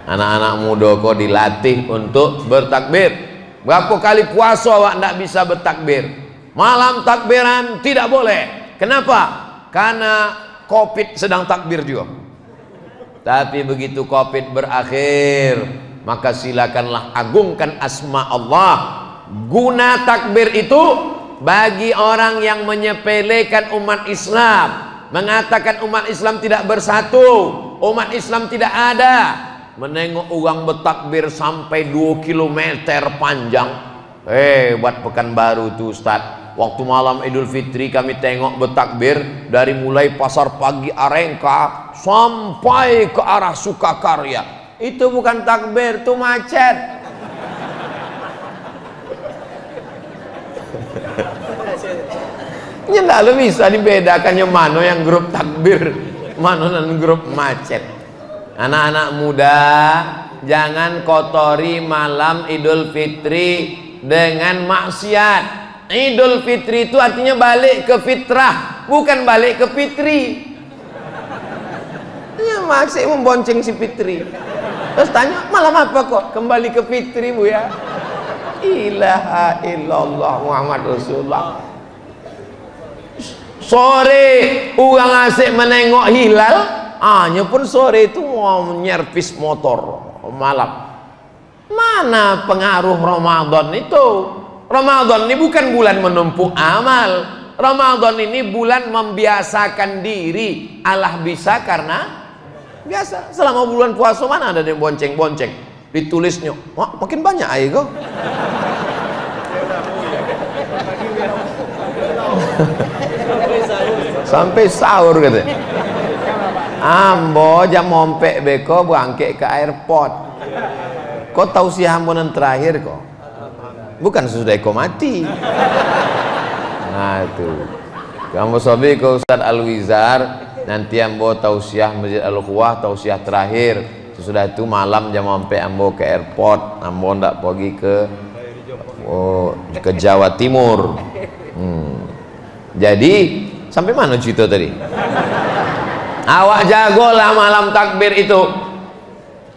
Anak-anak muda kok dilatih untuk bertakbir. Berapa kali puasa awak tidak bisa bertakbir? Malam takbiran tidak boleh. Kenapa? Karena Covid sedang takbir juga. Tapi begitu Covid berakhir, maka silakanlah agungkan asma Allah. Guna takbir itu bagi orang yang menyepelekan umat Islam, mengatakan umat Islam tidak bersatu, umat Islam tidak ada. Menengok orang bertakbir sampai 2 km panjang. Buat Pekanbaru tuh Ustaz. Waktu malam Idul Fitri kami tengok bertakbir dari mulai pasar pagi Arengka sampai ke arah Sukakarya. Itu bukan takbir, itu macet. Ya tidak bisa dibedakannya mana yang grup takbir, mana yang grup macet. Anak-anak muda, jangan kotori malam Idul Fitri dengan maksiat. Idul Fitri itu artinya balik ke fitrah, bukan balik ke fitri. Ya masih membonceng si Fitri. Terus tanya, malam apa kok kembali ke fitri Bu ya? Ilaha illallah Muhammad Rasulullah. Sore orang asik menengok hilal, hanya pun sore itu mau nyervis motor malam. Mana pengaruh Ramadan itu? Ramadan ini bukan bulan menumpuk amal. Ramadan ini bulan membiasakan diri. Allah bisa karena biasa. Selama bulan puasa mana ada yang bonceng-bonceng? Ditulisnya, wah makin banyak aja kok. Sampai sahur katanya. Ambo jam mompek beko bangkit ke airport. Kau tahu si hambunan terakhir kok? Bukan sesudah kau mati. Nah itu kamu sobi ke Ustaz Al-Wizar Nanti ambo tausiah Masjid Al-Quwah, tausiah terakhir. Sesudah itu malam jam sampai ambo ke airport, ambo ndak pergi ke Jawa Timur. Jadi sampai mana cerita tadi? Awak jagolah malam takbir itu.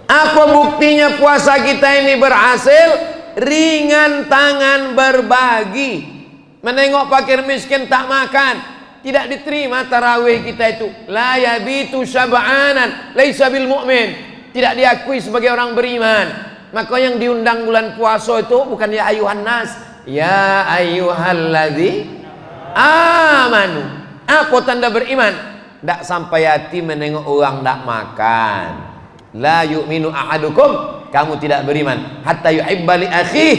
Apa buktinya puasa kita ini berhasil? Ringan tangan berbagi. Menengok fakir miskin tak makan, tidak diterima tarawih kita itu. La yabitu syab'anan laisa bil mu'min, tidak diakui sebagai orang beriman. Maka yang diundang bulan puasa itu bukan ya ayuhan nas, ya ayyuhalladzi amanu. Apa tanda beriman? Tidak sampai hati menengok orang tidak makan. La yu'minu ahadukum, kamu tidak beriman hatta yuhibba li akhih,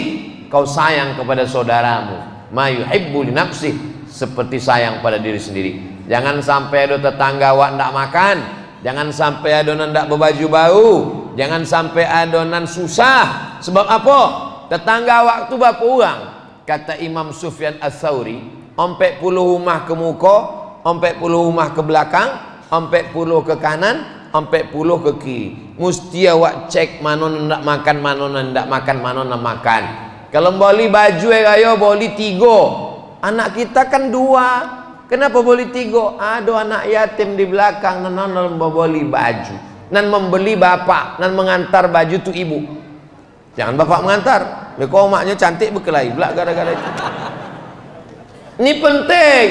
kau sayang kepada saudaramu ma yuhibbu li nafsih, seperti sayang pada diri sendiri. Jangan sampai ada tetangga awak tidak makan, jangan sampai adonan tidak berbaju bau, jangan sampai adonan susah. Sebab apa? Tetangga awak tu berapa orang? Kata Imam Sufyan Ats-Tsauri, 40 rumah ke muka, 40 rumah ke belakang, 40 ke kanan, 40 ke kiri. Mesti awak cek mana nak makan, mana nak makan, mana nak makan. Kalau beli baju raya beli 3. Anak kita kan 2. Kenapa beli 3? Ada anak yatim di belakang nan beli baju. Nan membeli bapak, nan mengantar baju tu ibu. Jangan bapak mengantar. Kalau maknya cantik berkelahi pula gara-gara itu. Ini penting.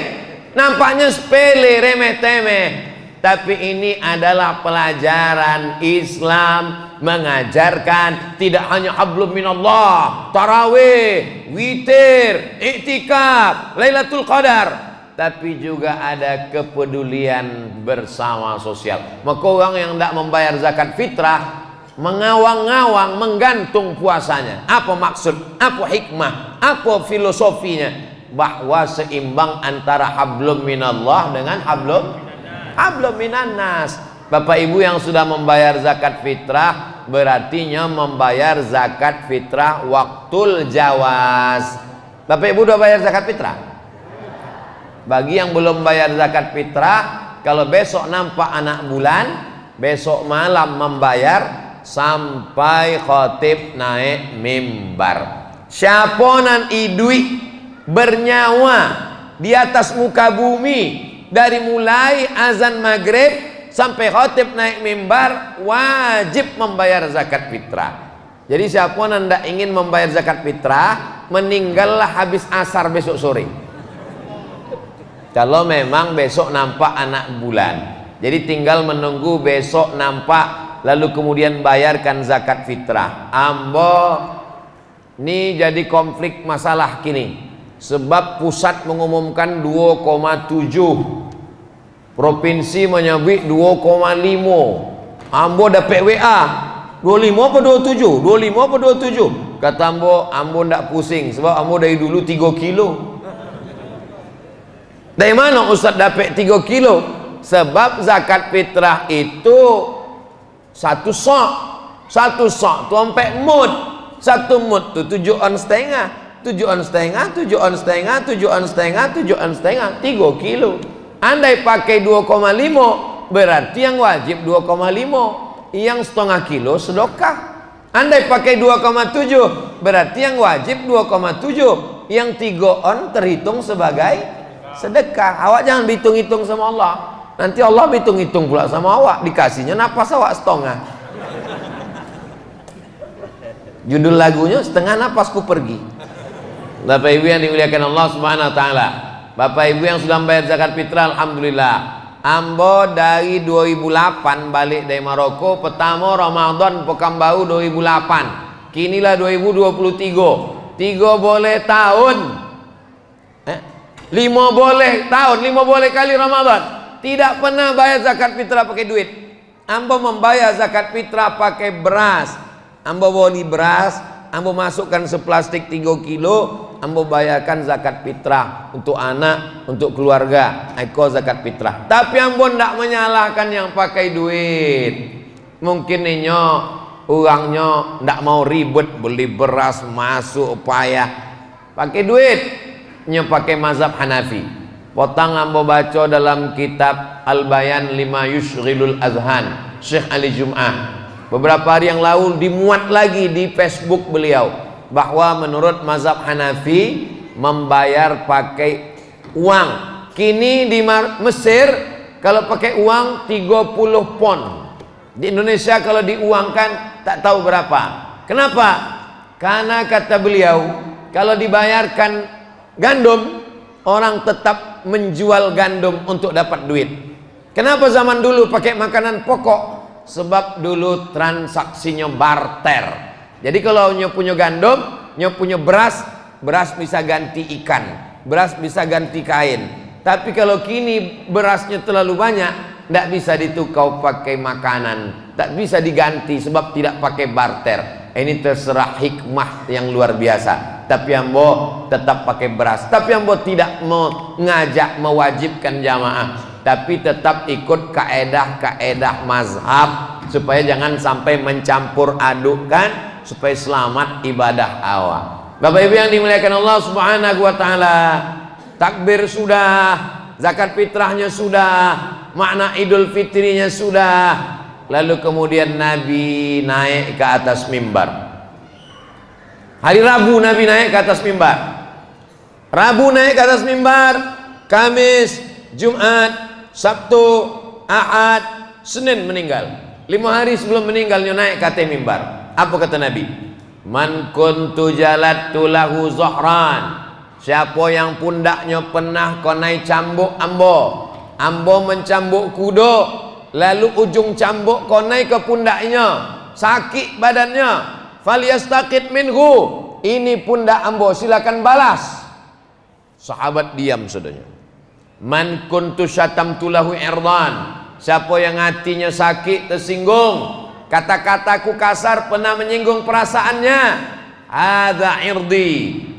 Nampaknya sepele, remeh-temeh. Tapi ini adalah pelajaran Islam, mengajarkan tidak hanya hablum minallah, tarawih, witir, iktikaf, Lailatul Qadar, tapi juga ada kepedulian bersama sosial. Maka orang yang tidak membayar zakat fitrah mengawang-awang, menggantung puasanya. Apa maksud? Apa hikmah? Apa filosofinya? Bahwa seimbang antara hablum minallah dengan hablum minan nas. Bapak ibu yang sudah membayar zakat fitrah berartinya membayar zakat fitrah waktul jawaz. Bapak ibu udah bayar zakat fitrah? Bagi yang belum bayar zakat fitrah, kalau besok nampak anak bulan, besok malam membayar sampai khatib naik mimbar. Siapa nan idui bernyawa di atas muka bumi, dari mulai azan maghrib sampai khatib naik mimbar, wajib membayar zakat fitrah. Jadi siapa yang tidak ingin membayar zakat fitrah, meninggallah habis asar besok sore. Kalau memang besok nampak anak bulan, jadi tinggal menunggu besok nampak, lalu kemudian bayarkan zakat fitrah. Ambo ini jadi konflik masalah kini. Sebab pusat mengumumkan 2,7, provinsi menyabit 2,5. Ambo dapat WA 25 apa 27? 25 apa 27? Kata ambo ndak pusing sebab ambo dari dulu 3 kilo. Dari mana Ustaz dapat 3 kilo? Sebab zakat fitrah itu 1 sok. 1 sok tu 4 mud. 1 mud tu 7 on setengah. 7 on setengah, 7 on setengah, 7 on setengah, 7 on setengah, 3 kilo. Andai pakai 2,5 berarti yang wajib 2,5, yang setengah kilo sedekah. Andai pakai 2,7 berarti yang wajib 2,7, yang 3 on terhitung sebagai sedekah. Awak jangan hitung-hitung sama Allah, nanti Allah hitung-hitung pula sama awak, dikasihnya napas awak setengah. Judul lagunya setengah napasku pergi. Bapak ibu yang dimuliakan Allah subhanahu wa ta'ala, bapak ibu yang sudah membayar zakat fitrah, alhamdulillah. Ambo dari 2008 balik dari Maroko, pertama Ramadan Pekanbaru 2008, kinilah 2023. 3 boleh tahun, 5 boleh tahun, 5 boleh kali Ramadan. Tidak pernah bayar zakat fitrah pakai duit. Ambo membayar zakat fitrah pakai beras. Ambo beli beras, ambo masukkan seplastik 3 kilo, ambo bayarkan zakat fitrah untuk anak, untuk keluarga, eko zakat fitrah. Tapi ambo ndak menyalahkan yang pakai duit. Mungkin inyo orangnya ndak mau ribet beli beras masuk payah pakai duit. Nyo pakai mazhab Hanafi. potang ambo baca dalam kitab Al-Bayan lima yushghilul azhan Syekh Ali Jum'ah. Beberapa hari yang lalu dimuat lagi di Facebook beliau bahwa menurut mazhab Hanafi membayar pakai uang. Kini di Mesir kalau pakai uang 30 pon. Di Indonesia kalau diuangkan tak tahu berapa. Kenapa? Karena kata beliau kalau dibayarkan gandum, orang tetap menjual gandum untuk dapat duit. Kenapa zaman dulu pakai makanan pokok? Sebab dulu transaksinya barter. Jadi kalau nyo punya gandum, nyo punya beras, beras bisa ganti ikan, beras bisa ganti kain. Tapi kalau kini berasnya terlalu banyak, tidak bisa ditukar pakai makanan, tak bisa diganti sebab tidak pakai barter. Ini terserah hikmah yang luar biasa. Tapi ambo tetap pakai beras. Tapi ambo tidak mengajak mewajibkan jamaah, tapi tetap ikut kaedah-kaedah mazhab supaya jangan sampai mencampur adukkan, supaya selamat ibadah awal. Bapak Ibu yang dimuliakan Allah Subhanahu wa taala, takbir sudah, zakat fitrahnya sudah, makna Idul Fitrinya sudah. Lalu kemudian Nabi naik ke atas mimbar. Hari Rabu Nabi naik ke atas mimbar. Rabu naik ke atas mimbar, Kamis, Jumat, Sabtu, Ahad, Senin meninggal. 5 hari sebelum meninggalnya naik ke atas mimbar. Apa kata Nabi? Man kuntu jalattu lahu zuhran. Siapa yang pundaknya pernah konai cambuk ambo, ambo mencambuk kudo, lalu ujung cambuk konai ke pundaknya, sakit badannya, falyastaqit minhu, ini pundak ambo, silakan balas. Sahabat diam saudanya. Man kuntu syatamtu lahu irdan. Siapa yang hatinya sakit, tersinggung, kata-kataku kasar, pernah menyinggung perasaannya, hadza irdi,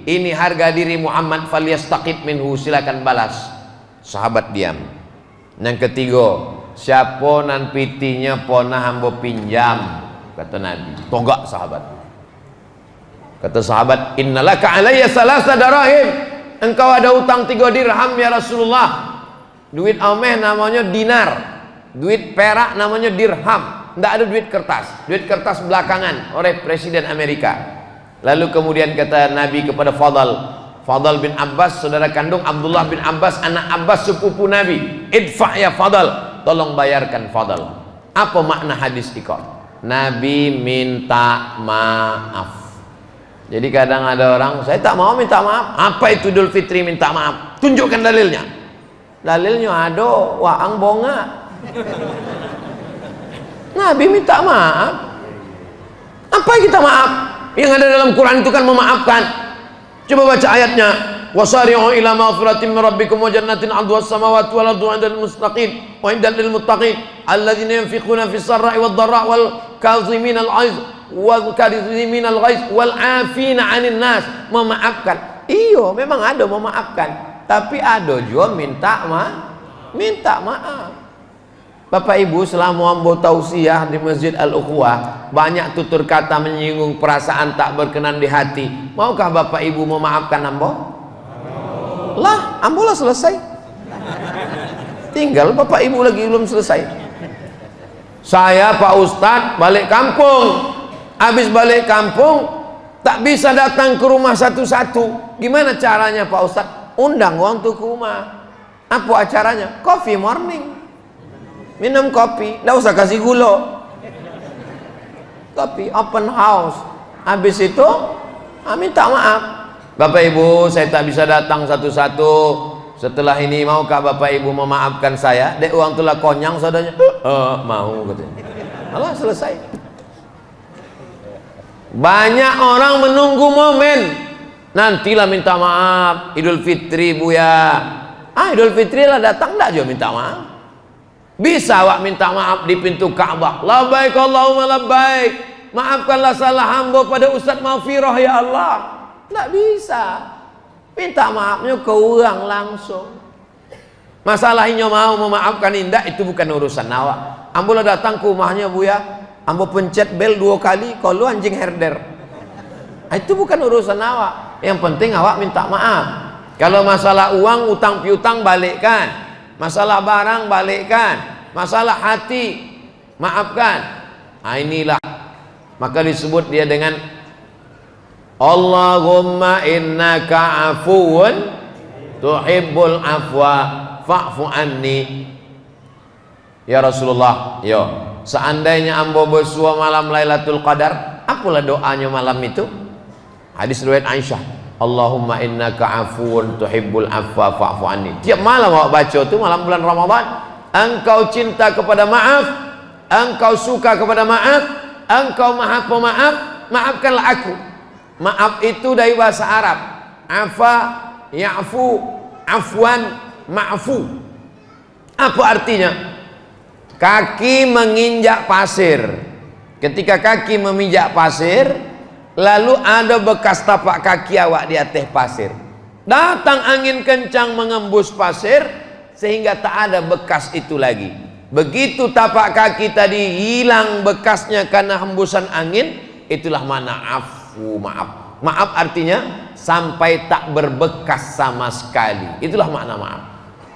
ini harga diri Muhammad, falyastaqit minhu, silakan balas. Sahabat diam. Yang ketiga, siapa nan pitinya pernah ambo pinjam, kata Nabi, tonggak sahabat. Kata sahabat, innalaka alayya salasa darahim, engkau ada utang 3 dirham ya Rasulullah. Duit ameh namanya dinar, duit perak namanya dirham. Tidak ada duit kertas. Duit kertas belakangan oleh Presiden Amerika. Lalu kemudian kata Nabi kepada Fadal bin Abbas, saudara kandung Abdullah bin Abbas, anak Abbas sepupu Nabi, idfa ya Fadal, tolong bayarkan Fadal. Apa makna hadis iqor? Nabi minta maaf. Jadi kadang ada orang, saya tak mau minta maaf. Apa itu Idul Fitri minta maaf? Tunjukkan dalilnya. Dalilnya ada, waang bonga. Nabi minta maaf. Apa yang kita maaf? Yang ada dalam Quran itu kan memaafkan. Coba baca ayatnya. Wasari'u ila maghfiratin min rabbikum wa jannatin 'arduha as-samawati wal ardu 'indal muttaqin wa 'indal lil muttaqin alladzina yunfiquna fis sarra'i wad dharra'i wal kaziminal 'aiz wal kaziminal ghaiz wal 'afina 'anil nas. Memaafkan. Iya, memang ada memaafkan, tapi ada juga minta maaf. Bapak Ibu, selama ambo tausiah di Masjid Al-Ukhuwah, banyak tutur kata menyinggung perasaan tak berkenan di hati. Maukah Bapak Ibu memaafkan ambo? Lah, ambo lah selesai. Tinggal Bapak Ibu lagi belum selesai. Saya Pak Ustadz balik kampung. Habis balik kampung tak bisa datang ke rumah satu-satu. Gimana caranya Pak Ustadz? Undang orang tuh ke rumah. Apa acaranya? Coffee morning. Minum kopi, nggak usah kasih gula. Kopi, open house. Habis itu, minta maaf. Bapak Ibu, saya tak bisa datang satu-satu. Setelah ini maukah Bapak Ibu memaafkan saya? Dek uang telah konyang saudaranya. Mau katanya. Allah selesai. Banyak orang menunggu momen. Nantilah minta maaf. Idul Fitri Buya. Idul Fitri lah datang, enggak juga minta maaf. Bisa awak minta maaf di pintu Ka'bah. Labbaik Allahumma labbaik. Maafkanlah salah hamba pada Ustadz Maghfirah ya Allah. Tidak bisa. Minta maafnya ke orang langsung. Masalahnya mau memaafkan indah itu bukan urusan awak. Ambo lah datang ke rumahnya Buya. Ambo pencet bel 2 kali, kalau anjing herder. Itu bukan urusan awak. Yang penting awak minta maaf. Kalau masalah uang, utang piutang balikkan. Masalah barang balikkan. Masalah hati maafkan. Nah, inilah maka disebut dia dengan Allahumma innaka afuwun tuhibbul afwa fa'fu anni. Ya Rasulullah, yo, seandainya ambo bersua malam Lailatul Qadar, apalah doanya malam itu? Hadis riwayat Aisyah, Allahumma innaka afuwun tuhibbul afwa fa'fu anni. Tiap malam awak baca itu malam bulan Ramadan, engkau cinta kepada maaf, engkau suka kepada maaf, engkau maha pemaaf, maafkanlah aku. Maaf itu dari bahasa Arab, afa, ya'fu, afwan, ma'fu. Apa artinya? Kaki menginjak pasir. Ketika kaki menginjak pasir, lalu ada bekas tapak kaki awak di atas pasir. Datang angin kencang mengembus pasir sehingga tak ada bekas itu lagi. Begitu tapak kaki tadi hilang bekasnya karena hembusan angin, itulah mana afu, maaf. Maaf artinya sampai tak berbekas sama sekali. Itulah makna maaf.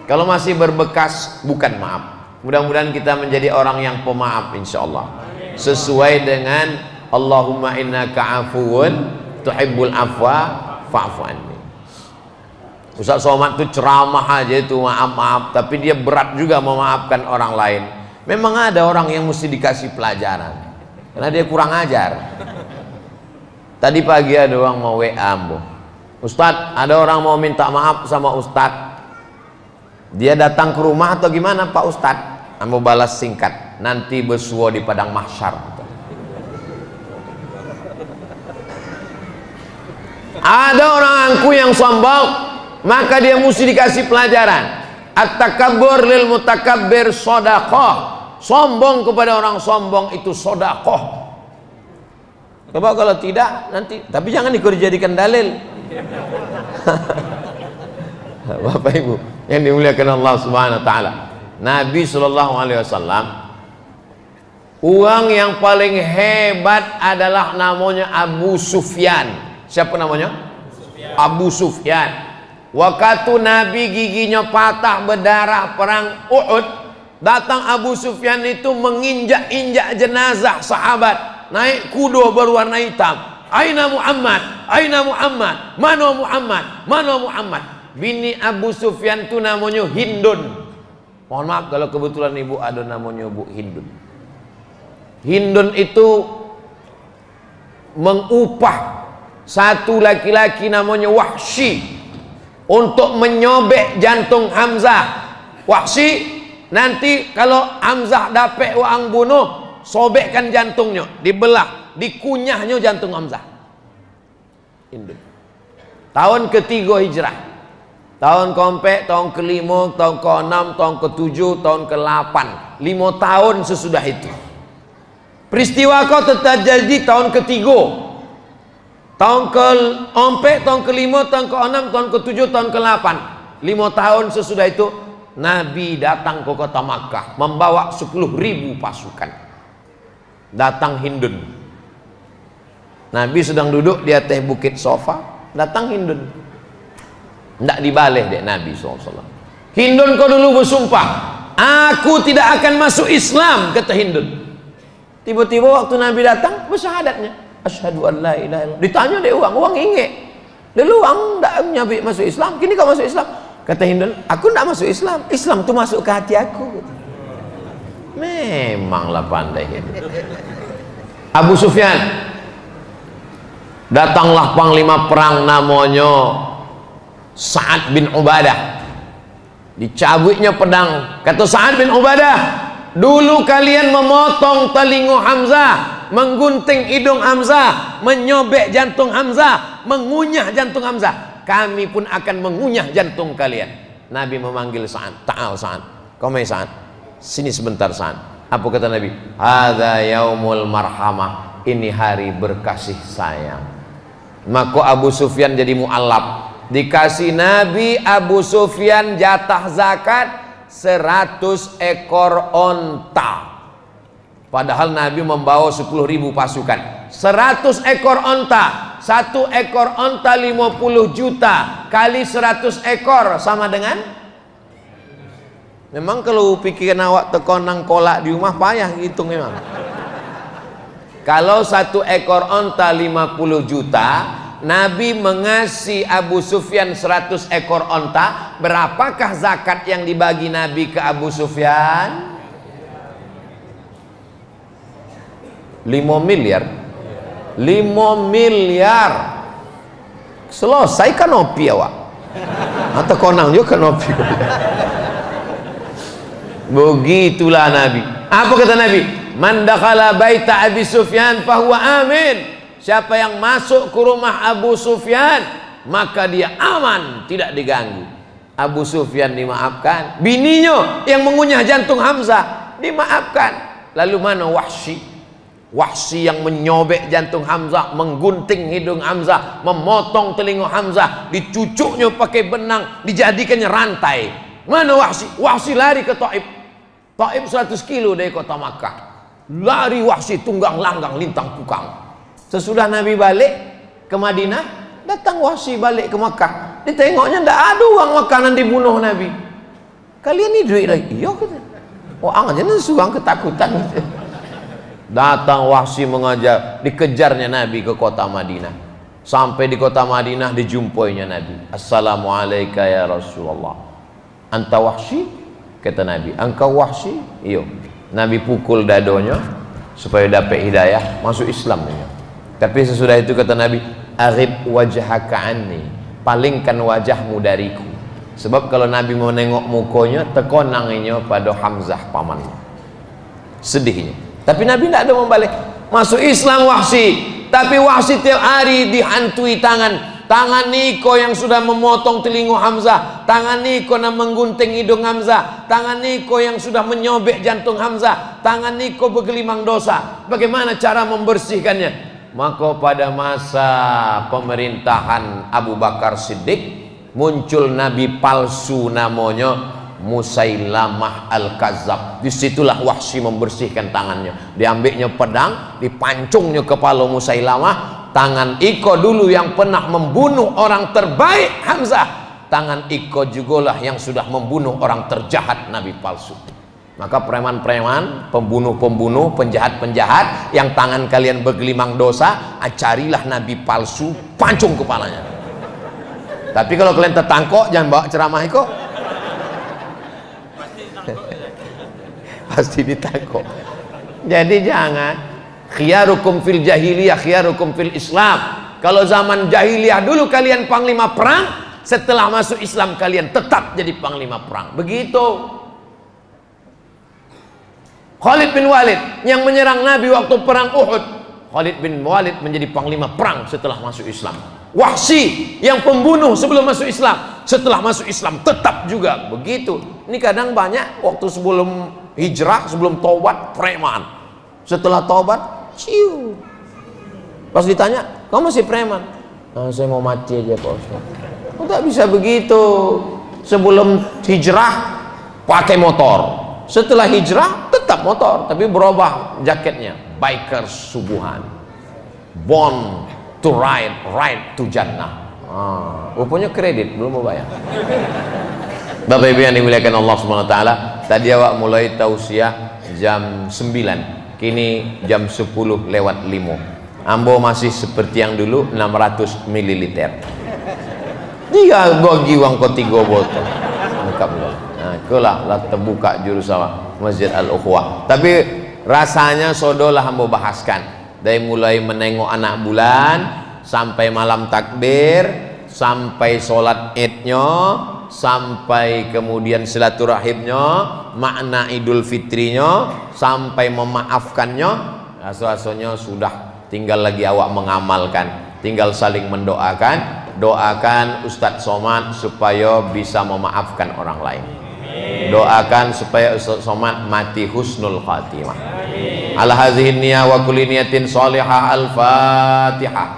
Kalau masih berbekas bukan maaf. Mudah-mudahan kita menjadi orang yang pemaaf insyaallah. Sesuai dengan Allahumma innaka afuwun tuhibbul afwa fa'fu anni. Ustaz Somad itu ceramah aja itu maaf-maaf, tapi dia berat juga memaafkan orang lain. Memang ada orang yang mesti dikasih pelajaran karena dia kurang ajar. Tadi pagi ada orang mau WA ambo, Ustadz, ada orang mau minta maaf sama Ustadz. Dia datang ke rumah atau gimana Pak Ustadz? Ambo balas singkat, nanti bersua di padang mahsyar. Ada orang angku yang sombong, maka dia mesti dikasih pelajaran. At-takabbur lil mutakabbir shadaqah. Sombong kepada orang sombong itu shadaqah. Coba kalau tidak nanti, tapi jangan dijadikan dalil. Bapak Ibu yang dimuliakan Allah Subhanahu wa taala. Nabi sallallahu alaihi wasallam, uang yang paling hebat adalah namanya Abu Sufyan. Siapa namanya? Abu Sufyan. Waktu Nabi giginya patah berdarah perang Uhud, datang Abu Sufyan itu menginjak-injak jenazah sahabat, naik kuda berwarna hitam. Aina Muhammad, aina Muhammad, mana Muhammad, mana Muhammad. Bini Abu Sufyan itu namanya Hindun. Mohon maaf kalau kebetulan ibu ada namanya Bu Hindun. Hindun itu mengupah satu laki-laki namanya Wahsy untuk menyobek jantung Hamzah. Wahsy nanti kalau Hamzah dapat orang bunuh, sobekkan jantungnya, dibelah, dikunyahnya jantung Hamzah. Hindun. Tahun ketiga hijrah. Tahun keempat, tahun kelima, tahun ke-6, tahun ke-7, tahun ke-8. 5 tahun sesudah itu. Peristiwa kau terjadi tahun ketiga. Tahun ke-4, tahun ke-5, tahun ke-6, tahun ke-7, tahun ke-8. 5 tahun sesudah itu Nabi datang ke kota Makkah membawa 10.000 pasukan. Datang Hindun. Nabi sedang duduk di atas bukit sofa, datang Hindun. Tidak dibalik dek Nabi SAW. Hindun kau dulu bersumpah, aku tidak akan masuk Islam, kata Hindun. Tiba-tiba waktu Nabi datang bersyahadatnya, asyhadu an la ilaha illallah. Ditanya dek uang ingat. Dulu uang tidak nyabik masuk Islam, kini kau masuk Islam. Kata Hindun, aku tidak masuk Islam. Islam itu masuk ke hati aku. Memanglah pandai Hindun. Abu Sufyan, datanglah panglima perang namanya Sa'ad bin Ubadah. Dicabutnya pedang. Kata Sa'ad bin Ubadah, dulu kalian memotong telinga Hamzah, menggunting hidung Hamzah, menyobek jantung Hamzah, mengunyah jantung Hamzah. Kami pun akan mengunyah jantung kalian. Nabi memanggil Sa'ad. Ta'al Sa'ad. Kau mai Sa'ad, sini sebentar Sa'ad. Apa kata Nabi? Hadza yaumul marhamah. Ini hari berkasih sayang. Maka Abu Sufyan jadi mu'allab. Dikasih Nabi Abu Sufyan jatah zakat 100 ekor onta. Padahal Nabi membawa 10.000 pasukan. 100 ekor onta 1 ekor onta 50 juta kali 100 ekor sama dengan, memang kalau pikiran awak tekonang kolak di rumah payah hitung memang. Kalau 1 ekor onta 50 juta, Nabi mengasih Abu Sufyan 100 ekor onta, berapakah zakat yang dibagi Nabi ke Abu Sufyan? 5 miliar. 5 miliar. Selesai kanopi awak. Atau konang juga kanopi. Begitulah Nabi. Apa kata Nabi? Man dakhala baita Abi Sufyan fahuwa amin. Siapa yang masuk ke rumah Abu Sufyan, maka dia aman, tidak diganggu. Abu Sufyan dimaafkan, bininya yang mengunyah jantung Hamzah dimaafkan. Lalu mana Wahsy? Wahsy yang menyobek jantung Hamzah, menggunting hidung Hamzah, memotong telinga Hamzah, dicucuknya pakai benang, dijadikannya rantai. Mana Wahsy? Wahsy lari ke Taif. Taif 100 kilo dari kota Makkah. Lari Wahsy tunggang langgang lintang pukang. Sesudah Nabi balik ke Madinah, datang Wahsy balik ke Makkah. Ditengoknya tidak ada uang makanan dibunuh Nabi. Kalian ini duit lagi? Iya kata. Orang aja suang ketakutan. Datang Wahsy mengajar, dikejarnya Nabi ke kota Madinah. Sampai di kota Madinah dijumpainya Nabi. Assalamualaikum ya Rasulullah. Anta Wahsy? Kata Nabi. Engkau Wahsy? Iya. Nabi pukul dadonya supaya dapat hidayah, masuk Islam. Tapi sesudah itu kata Nabi, "Arib wajhaka anni." Palingkan wajahmu dariku. Sebab kalau Nabi mau nengok mukanya, tekonanginya pada Hamzah pamannya. Sedihnya. Tapi Nabi tidak ada membalik. Masuk Islam Wahsy. Tapi Wahsy tiap hari dihantui tangan. Tangan Niko yang sudah memotong telinga Hamzah, tangan Niko yang menggunting hidung Hamzah, tangan Niko yang sudah menyobek jantung Hamzah, tangan Niko bergelimang dosa. Bagaimana cara membersihkannya? Maka pada masa pemerintahan Abu Bakar Siddiq muncul nabi palsu namanya Musailamah Al-Kazzab. Disitulah Wahsy membersihkan tangannya. Diambilnya pedang, dipancungnya kepala Musailamah. Tangan Iko dulu yang pernah membunuh orang terbaik Hamzah, tangan Iko jugalah yang sudah membunuh orang terjahat nabi palsu. Maka preman-preman, pembunuh-pembunuh, penjahat-penjahat yang tangan kalian bergelimang dosa, carilah nabi palsu, pancung kepalanya. Tapi kalau kalian tertangkok, jangan bawa ceramah Iko. Pasti ditangkok. Jadi jangan. Khiyarukum fil jahiliyah, khiyarukum fil Islam. Kalau zaman jahiliyah dulu kalian panglima perang, setelah masuk Islam kalian tetap jadi panglima perang. Begitu. Khalid bin Walid yang menyerang Nabi waktu perang Uhud, Khalid bin Walid menjadi panglima perang setelah masuk Islam. Wahsy yang pembunuh sebelum masuk Islam, setelah masuk Islam tetap juga begitu. Ini kadang banyak waktu sebelum hijrah, sebelum taubat preman, setelah taubat ciu. Pas ditanya, kamu masih preman? Nah, saya mau mati aja Pak Ustaz. Oh, tak bisa begitu. Sebelum hijrah pakai motor, setelah hijrah tetap motor, tapi berubah jaketnya. Bikers subuhan, born to ride, ride to jannah. Rupanya kredit belum mau bayar. Bapak Ibu yang dimuliakan Allah Subhanahu wa taala, tadi awak mulai tausiah jam 9. Kini jam 10 lewat 5. Ambo masih seperti yang dulu 600 ml. Dia bagi uang ko 3 botol. Lengkap loh. Nah, itulah lah terbuka jurusan Masjid Al-Ukhwah. Tapi rasanya sodolah ambo bahaskan. Dari mulai menengok anak bulan sampai malam takbir, sampai sholat Idnya, sampai kemudian silaturahimnya, makna Idul Fitrinya, sampai memaafkannya, asal-asalnya sudah tinggal lagi awak mengamalkan, tinggal saling mendoakan. Doakan Ustadz Somad supaya bisa memaafkan orang lain. Doakan supaya Ustadz Somad mati husnul khatimah. Ala hadhihi niyah wa kulli niyatin shalihah. Al-Fatihah.